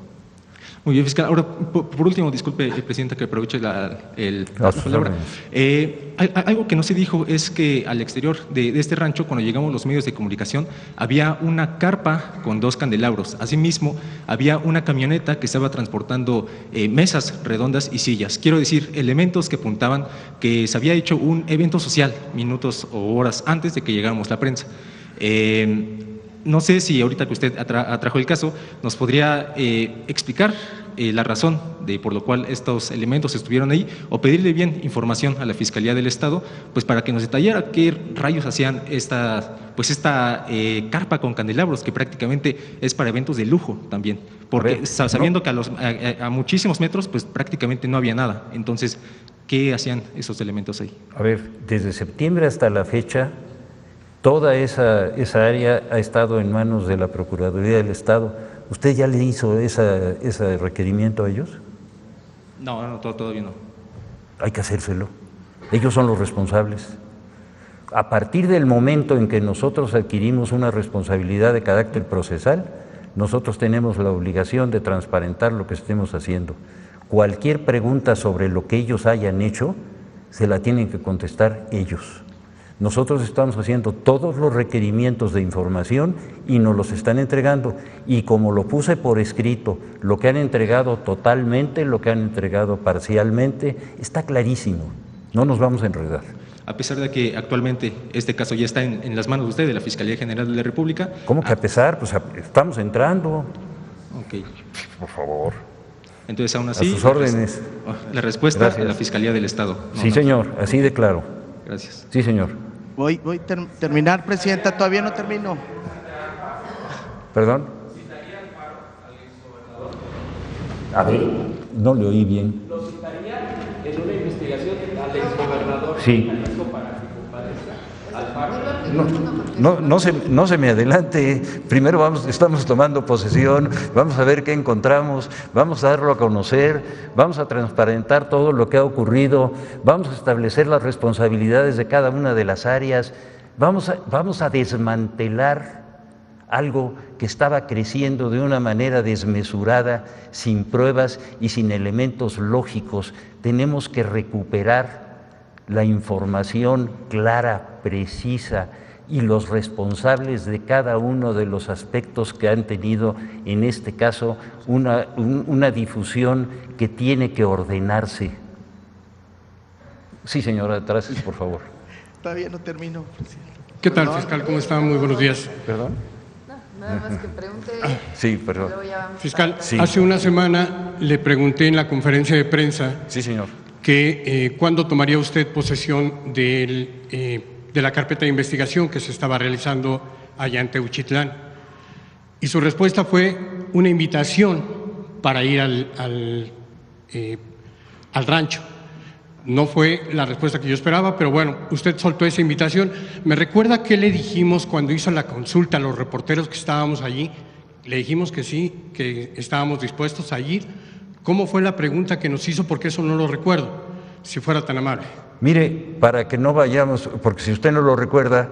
Muy bien, fiscal. Ahora, por último, disculpe, Presidenta, que aproveche la palabra. Algo que no se dijo es que al exterior de este rancho, cuando llegamos los medios de comunicación, había una carpa con 2 candelabros. Asimismo, había una camioneta que estaba transportando mesas redondas y sillas. Quiero decir, elementos que apuntaban que se había hecho un evento social minutos o horas antes de que llegáramos la prensa. No sé si ahorita que usted atrajo el caso, nos podría explicar la razón por lo cual estos elementos estuvieron ahí, o pedirle bien información a la Fiscalía del Estado, pues para que nos detallara qué rayos hacían esta carpa con candelabros, que prácticamente es para eventos de lujo también, porque sabiendo que a muchísimos metros pues prácticamente no había nada. Entonces, ¿qué hacían esos elementos ahí? A ver, desde septiembre hasta la fecha, toda esa área ha estado en manos de la Procuraduría del Estado. ¿Usted ya le hizo ese requerimiento a ellos? No, todavía no. Hay que hacérselo. Ellos son los responsables. A partir del momento en que nosotros adquirimos una responsabilidad de carácter procesal, nosotros tenemos la obligación de transparentar lo que estemos haciendo. Cualquier pregunta sobre lo que ellos hayan hecho, se la tienen que contestar ellos. Nosotros estamos haciendo todos los requerimientos de información y nos los están entregando. Y como lo puse por escrito, lo que han entregado totalmente, lo que han entregado parcialmente, está clarísimo. No nos vamos a enredar. A pesar de que actualmente este caso ya está en las manos de usted, de la Fiscalía General de la República. ¿Cómo que a pesar? Pues estamos entrando. Ok. Por favor. Entonces, aún así, a sus órdenes. La respuesta de la Fiscalía del Estado. Sí, señor, así de claro. Gracias. Sí, señor. Voy a terminar, Presidenta, todavía no termino. ¿Perdón? A ver, no le oí bien. ¿Lo citaría en una investigación al exgobernador? Sí. No se me adelante. Primero estamos tomando posesión, vamos a ver qué encontramos, vamos a darlo a conocer, vamos a transparentar todo lo que ha ocurrido, vamos a establecer las responsabilidades de cada una de las áreas, vamos a desmantelar algo que estaba creciendo de una manera desmesurada, sin pruebas y sin elementos lógicos. Tenemos que recuperar la información clara, precisa, y los responsables de cada uno de los aspectos que han tenido, en este caso, una difusión que tiene que ordenarse. Sí, señora, atrás, por favor. Todavía no termino, presidente. ¿Qué tal, fiscal? ¿Cómo está? Muy buenos días. ¿Perdón? No, nada más que pregunte. Sí, perdón. Fiscal, sí. Hace una semana le pregunté en la conferencia de prensa. Sí, señor. Que cuándo tomaría usted posesión de la carpeta de investigación que se estaba realizando allá en Teuchitlán. Y su respuesta fue una invitación para ir al rancho. No fue la respuesta que yo esperaba, pero bueno, usted soltó esa invitación. ¿Me recuerda qué le dijimos cuando hizo la consulta a los reporteros que estábamos allí? Le dijimos que sí, que estábamos dispuestos a ir. ¿Cómo fue la pregunta que nos hizo? Porque eso no lo recuerdo, si fuera tan amable. Mire, para que no vayamos, porque si usted no lo recuerda,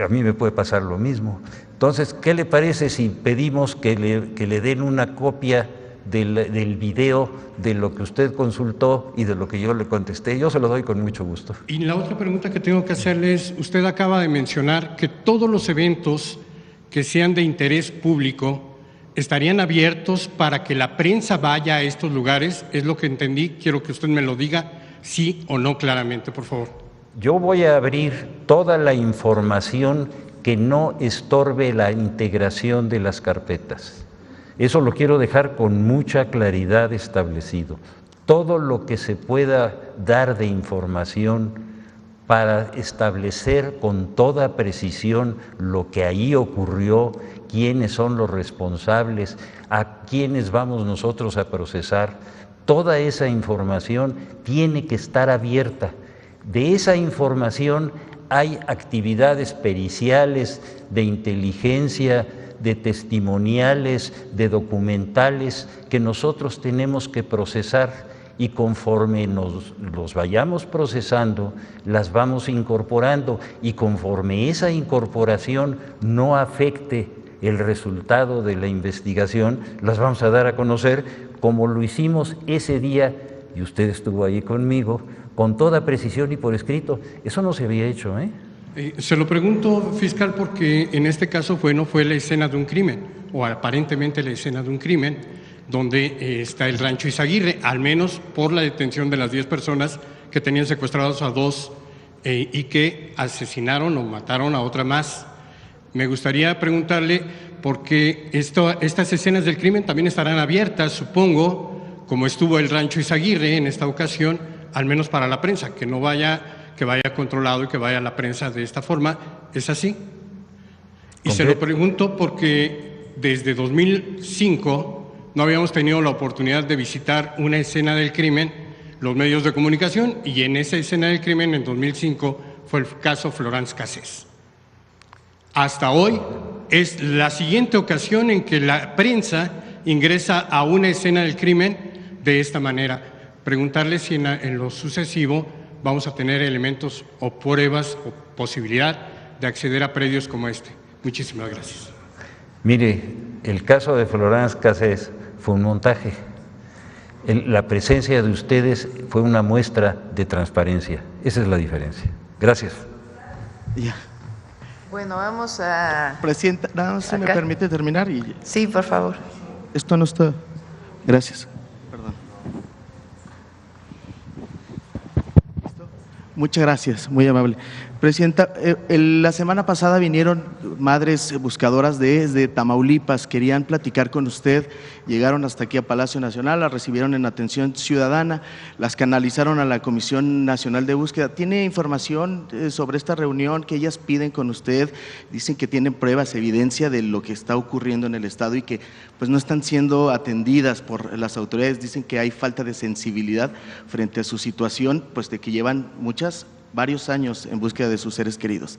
a mí me puede pasar lo mismo. Entonces, ¿qué le parece si pedimos que le den una copia del video de lo que usted consultó y de lo que yo le contesté? Yo se lo doy con mucho gusto. Y la otra pregunta que tengo que hacerle es, usted acaba de mencionar que todos los eventos que sean de interés público estarían abiertos para que la prensa vaya a estos lugares. Es lo que entendí, quiero que usted me lo diga sí o no claramente, por favor. Yo voy a abrir toda la información que no estorbe la integración de las carpetas. Eso lo quiero dejar con mucha claridad establecido. Todo lo que se pueda dar de información para establecer con toda precisión lo que ahí ocurrió, quiénes son los responsables, a quiénes vamos nosotros a procesar. Toda esa información tiene que estar abierta. De esa información hay actividades periciales, de inteligencia, de testimoniales, de documentales que nosotros tenemos que procesar, y conforme los vayamos procesando, las vamos incorporando, y conforme esa incorporación no afecte el resultado de la investigación, las vamos a dar a conocer, como lo hicimos ese día, y usted estuvo ahí conmigo, con toda precisión y por escrito. Eso no se había hecho, ¿eh? Se lo pregunto, fiscal, porque en este caso no fue la escena de un crimen, o aparentemente la escena de un crimen, donde está el rancho Izaguirre, al menos por la detención de las 10 personas que tenían secuestrados a 2 y que asesinaron o mataron a otra más. Me gustaría preguntarle, porque estas escenas del crimen también estarán abiertas, supongo, como estuvo el rancho Izaguirre en esta ocasión, al menos para la prensa, que vaya controlado y que vaya la prensa de esta forma. ¿Es así? Y se lo pregunto porque desde 2005 no habíamos tenido la oportunidad de visitar una escena del crimen, los medios de comunicación, y en esa escena del crimen, en 2005, fue el caso Florence Cassés. Hasta hoy es la siguiente ocasión en que la prensa ingresa a una escena del crimen de esta manera. Preguntarle si en lo sucesivo vamos a tener elementos o pruebas o posibilidad de acceder a predios como este. Muchísimas gracias. Mire, el caso de Florence Cassés fue un montaje. La presencia de ustedes fue una muestra de transparencia. Esa es la diferencia. Gracias. Ya. Bueno, vamos a… Presidenta, nada más se me permite terminar. Y sí, por favor. Esto no está… Gracias. Perdón. Muchas gracias, muy amable. Presidenta, la semana pasada vinieron madres buscadoras de Tamaulipas, querían platicar con usted, llegaron hasta aquí a Palacio Nacional, las recibieron en atención ciudadana, las canalizaron a la Comisión Nacional de Búsqueda. ¿Tiene información sobre esta reunión que ellas piden con usted? Dicen que tienen pruebas, evidencia de lo que está ocurriendo en el Estado y que pues no están siendo atendidas por las autoridades. Dicen que hay falta de sensibilidad frente a su situación, pues de que llevan varios años en búsqueda de sus seres queridos.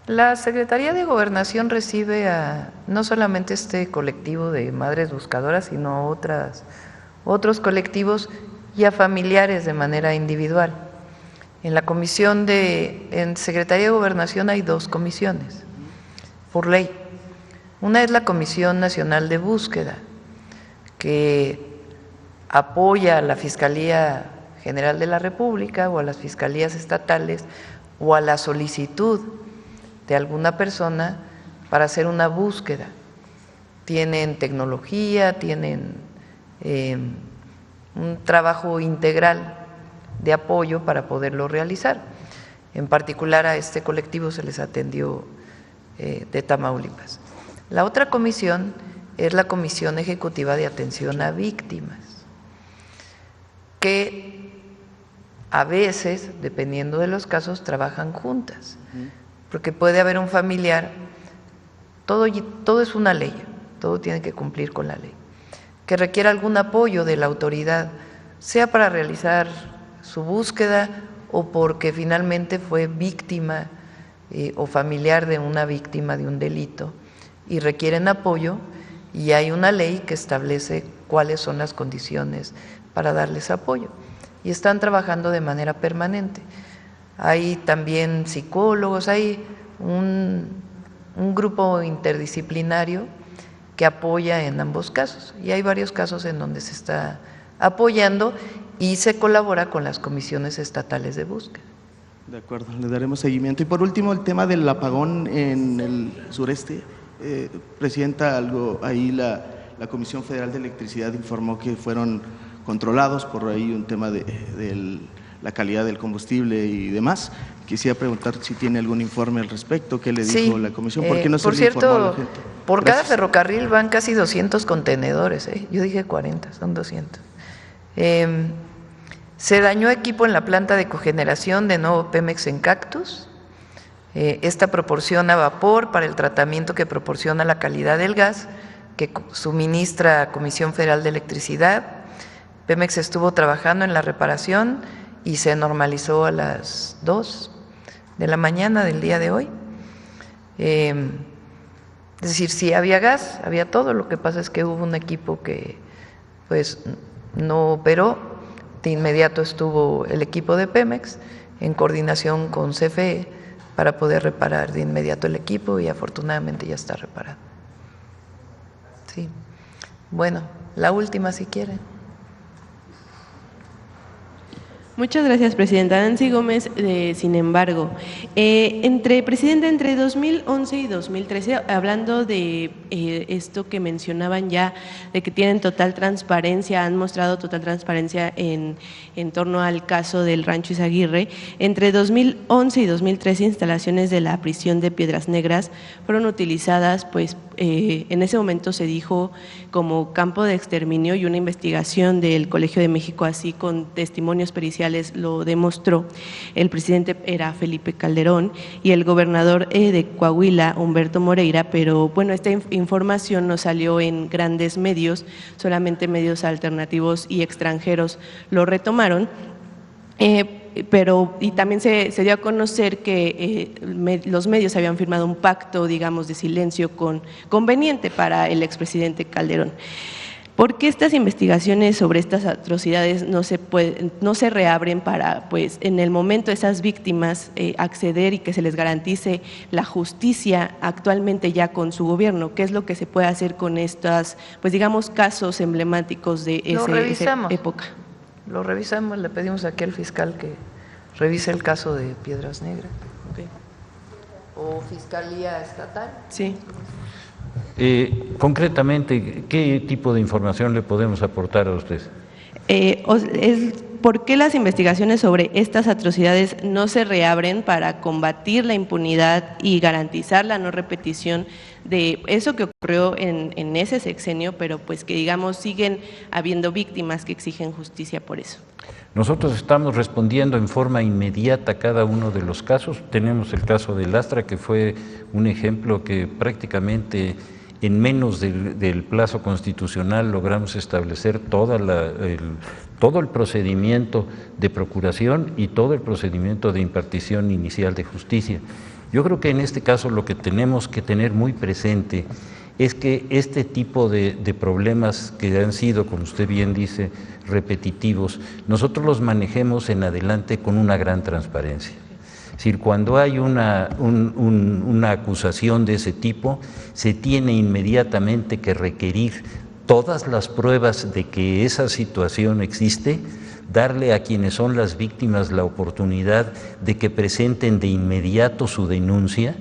La Secretaría de Gobernación recibe a no solamente este colectivo de madres buscadoras, sino a otros colectivos y a familiares de manera individual. En la en Secretaría de Gobernación hay 2 comisiones, por ley. Una es la Comisión Nacional de Búsqueda, que apoya a la Fiscalía General de la República o a las fiscalías estatales o a la solicitud de alguna persona para hacer una búsqueda. Tienen tecnología, tienen un trabajo integral de apoyo para poderlo realizar. En particular a este colectivo se les atendió de Tamaulipas. La otra comisión es la Comisión Ejecutiva de Atención a Víctimas, que a veces, dependiendo de los casos, trabajan juntas, porque puede haber un familiar, todo es una ley, todo tiene que cumplir con la ley, que requiera algún apoyo de la autoridad, sea para realizar su búsqueda o porque finalmente fue víctima o familiar de una víctima de un delito y requieren apoyo, y hay una ley que establece cuáles son las condiciones para darles apoyo. Y están trabajando de manera permanente. Hay también psicólogos, hay un grupo interdisciplinario que apoya en ambos casos, y hay varios casos en donde se está apoyando y se colabora con las comisiones estatales de búsqueda. De acuerdo, le daremos seguimiento. Y por último, el tema del apagón en el sureste. Presidenta, ahí la Comisión Federal de Electricidad informó que fueron controlados por ahí un tema de la calidad del combustible y demás. Quisiera preguntar si tiene algún informe al respecto, qué le dijo la comisión, por qué no se por le informó a la cierto, gente. Por Gracias. cada ferrocarril van casi 200 contenedores, yo dije 40, son 200. Se dañó equipo en la planta de cogeneración de nuevo Pemex en Cactus. Esta proporciona vapor para el tratamiento que proporciona la calidad del gas que suministra Comisión Federal de Electricidad. Pemex estuvo trabajando en la reparación y se normalizó a las 2 de la mañana del día de hoy. Es decir, sí había gas, había todo, lo que pasa es que hubo un equipo que pues no operó. De inmediato estuvo el equipo de Pemex en coordinación con CFE para poder reparar de inmediato el equipo, y afortunadamente ya está reparado. Sí. Bueno, la última si quieren. Muchas gracias, presidenta. Nancy Gómez, sin embargo, entre 2011 y 2013, hablando de esto que mencionaban ya, de que tienen total transparencia, han mostrado total transparencia en torno al caso del Rancho Izaguirre, entre 2011 y 2013 instalaciones de la prisión de Piedras Negras fueron utilizadas, pues en ese momento se dijo como campo de exterminio, y una investigación del Colegio de México, así con testimonios periciales, lo demostró. El presidente era Felipe Calderón y el gobernador de Coahuila, Humberto Moreira, pero bueno, esta información no salió en grandes medios, solamente medios alternativos y extranjeros lo retomaron. Y también se dio a conocer que los medios habían firmado un pacto, digamos, de silencio conveniente para el expresidente Calderón. ¿Por qué estas investigaciones sobre estas atrocidades no se reabren para, pues, en el momento esas víctimas acceder y que se les garantice la justicia actualmente ya con su gobierno? ¿Qué es lo que se puede hacer con estas, pues, digamos, casos emblemáticos de esa época? Lo revisamos, le pedimos aquí al fiscal que revise el caso de Piedras Negras. Okay. Fiscalía Estatal. Sí. Concretamente, ¿qué tipo de información le podemos aportar a usted? ¿Por qué las investigaciones sobre estas atrocidades no se reabren para combatir la impunidad y garantizar la no repetición de eso que ocurrió en ese sexenio, pero pues que digamos siguen habiendo víctimas que exigen justicia por eso? Nosotros estamos respondiendo en forma inmediata a cada uno de los casos. Tenemos el caso de Lastra, que fue un ejemplo que prácticamente en menos del plazo constitucional logramos establecer todo el procedimiento de procuración y todo el procedimiento de impartición inicial de justicia. Yo creo que en este caso lo que tenemos que tener muy presente es que este tipo de problemas que han sido, como usted bien dice, repetitivos, nosotros los manejemos en adelante con una gran transparencia. Es decir, cuando hay una acusación de ese tipo, se tiene inmediatamente que requerir todas las pruebas de que esa situación existe, darle a quienes son las víctimas la oportunidad de que presenten de inmediato su denuncia,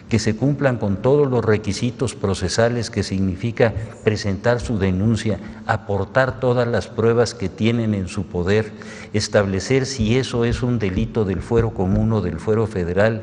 que se cumplan con todos los requisitos procesales que significa presentar su denuncia, aportar todas las pruebas que tienen en su poder, establecer si eso es un delito del fuero común o del fuero federal,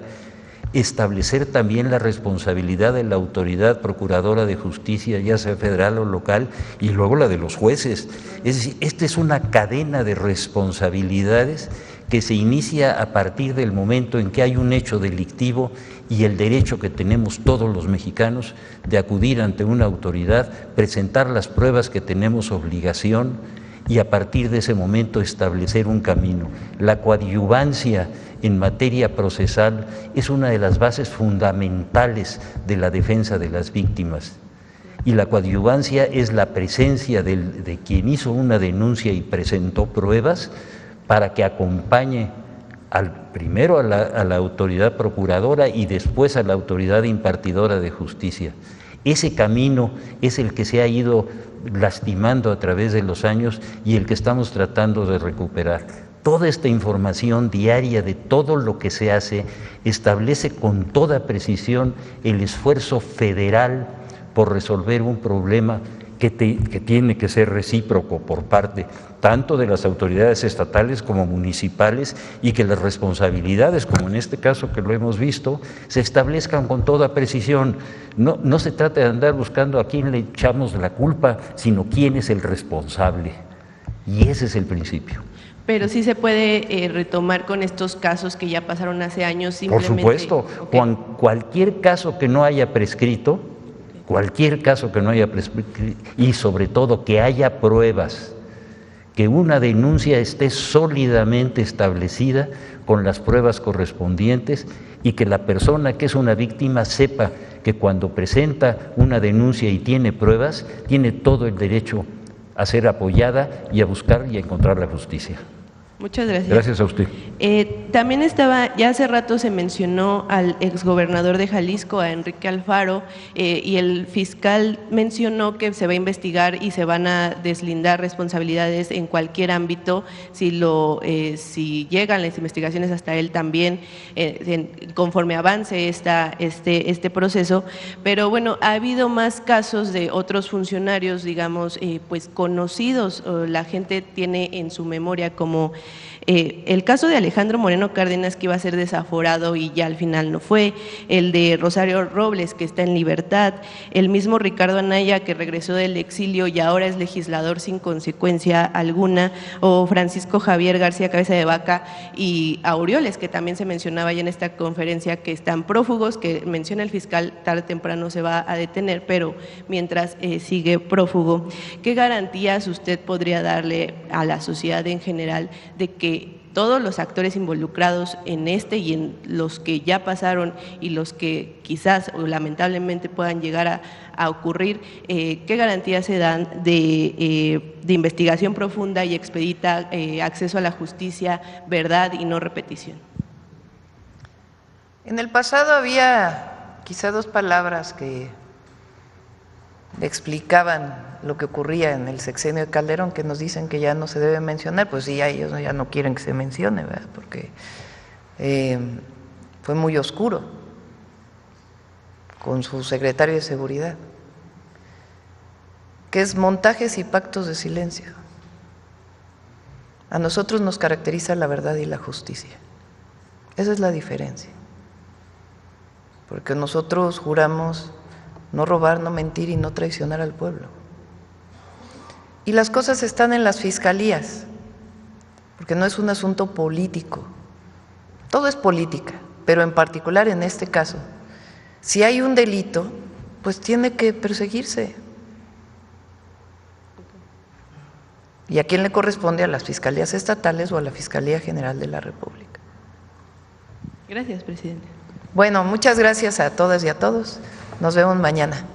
establecer también la responsabilidad de la autoridad procuradora de justicia, ya sea federal o local, y luego la de los jueces. Es decir, esta es una cadena de responsabilidades que se inicia a partir del momento en que hay un hecho delictivo y el derecho que tenemos todos los mexicanos de acudir ante una autoridad, presentar las pruebas que tenemos obligación y a partir de ese momento establecer un camino. La coadyuvancia en materia procesal es una de las bases fundamentales de la defensa de las víctimas. Y la coadyuvancia es la presencia de quien hizo una denuncia y presentó pruebas para que acompañe primero a la autoridad procuradora y después a la autoridad impartidora de justicia. Ese camino es el que se ha ido lastimando a través de los años y el que estamos tratando de recuperar. Toda esta información diaria de todo lo que se hace establece con toda precisión el esfuerzo federal por resolver un problema que tiene que ser recíproco por parte tanto de las autoridades estatales como municipales y que las responsabilidades, como en este caso que lo hemos visto, se establezcan con toda precisión. No se trata de andar buscando a quién le echamos la culpa, sino quién es el responsable. Y ese es el principio. Pero sí se puede retomar con estos casos que ya pasaron hace años simplemente. Por supuesto, okay. Cualquier caso que no haya prescrito, y sobre todo que haya pruebas, que una denuncia esté sólidamente establecida con las pruebas correspondientes y que la persona que es una víctima sepa que cuando presenta una denuncia y tiene pruebas, tiene todo el derecho a ser apoyada y a buscar y a encontrar la justicia. Muchas gracias. Gracias a usted. También ya hace rato se mencionó al exgobernador de Jalisco, a Enrique Alfaro, y el fiscal mencionó que se va a investigar y se van a deslindar responsabilidades en cualquier ámbito si llegan las investigaciones hasta él también, conforme avance este proceso. Pero bueno, ha habido más casos de otros funcionarios, digamos, pues conocidos, la gente tiene en su memoria como el caso de Alejandro Moreno Cárdenas, que iba a ser desaforado y ya al final no fue, el de Rosario Robles, que está en libertad, el mismo Ricardo Anaya, que regresó del exilio y ahora es legislador sin consecuencia alguna, o Francisco Javier García Cabeza de Vaca y Aureoles, que también se mencionaba ya en esta conferencia, que están prófugos, que menciona el fiscal, tarde o temprano se va a detener, pero mientras sigue prófugo. ¿Qué garantías usted podría darle a la sociedad en general de que todos los actores involucrados en y en los que ya pasaron y los que quizás o lamentablemente puedan llegar a ocurrir, qué garantías se dan de investigación profunda y expedita, acceso a la justicia, verdad y no repetición? En el pasado había quizá dos palabras que explicaban lo que ocurría en el sexenio de Calderón, que nos dicen que ya no se debe mencionar, pues sí, ellos ya no quieren que se mencione, ¿verdad? Porque fue muy oscuro. con su secretario de Seguridad, que es montajes y pactos de silencio. A nosotros nos caracteriza la verdad y la justicia. Esa es la diferencia. Porque nosotros juramos no robar, no mentir y no traicionar al pueblo. Y las cosas están en las fiscalías, porque no es un asunto político. Todo es política, pero en particular en este caso, si hay un delito, pues tiene que perseguirse. ¿Y a quién le corresponde? A las fiscalías estatales o a la Fiscalía General de la República. Gracias, presidente. Bueno, muchas gracias a todas y a todos. Nos vemos mañana.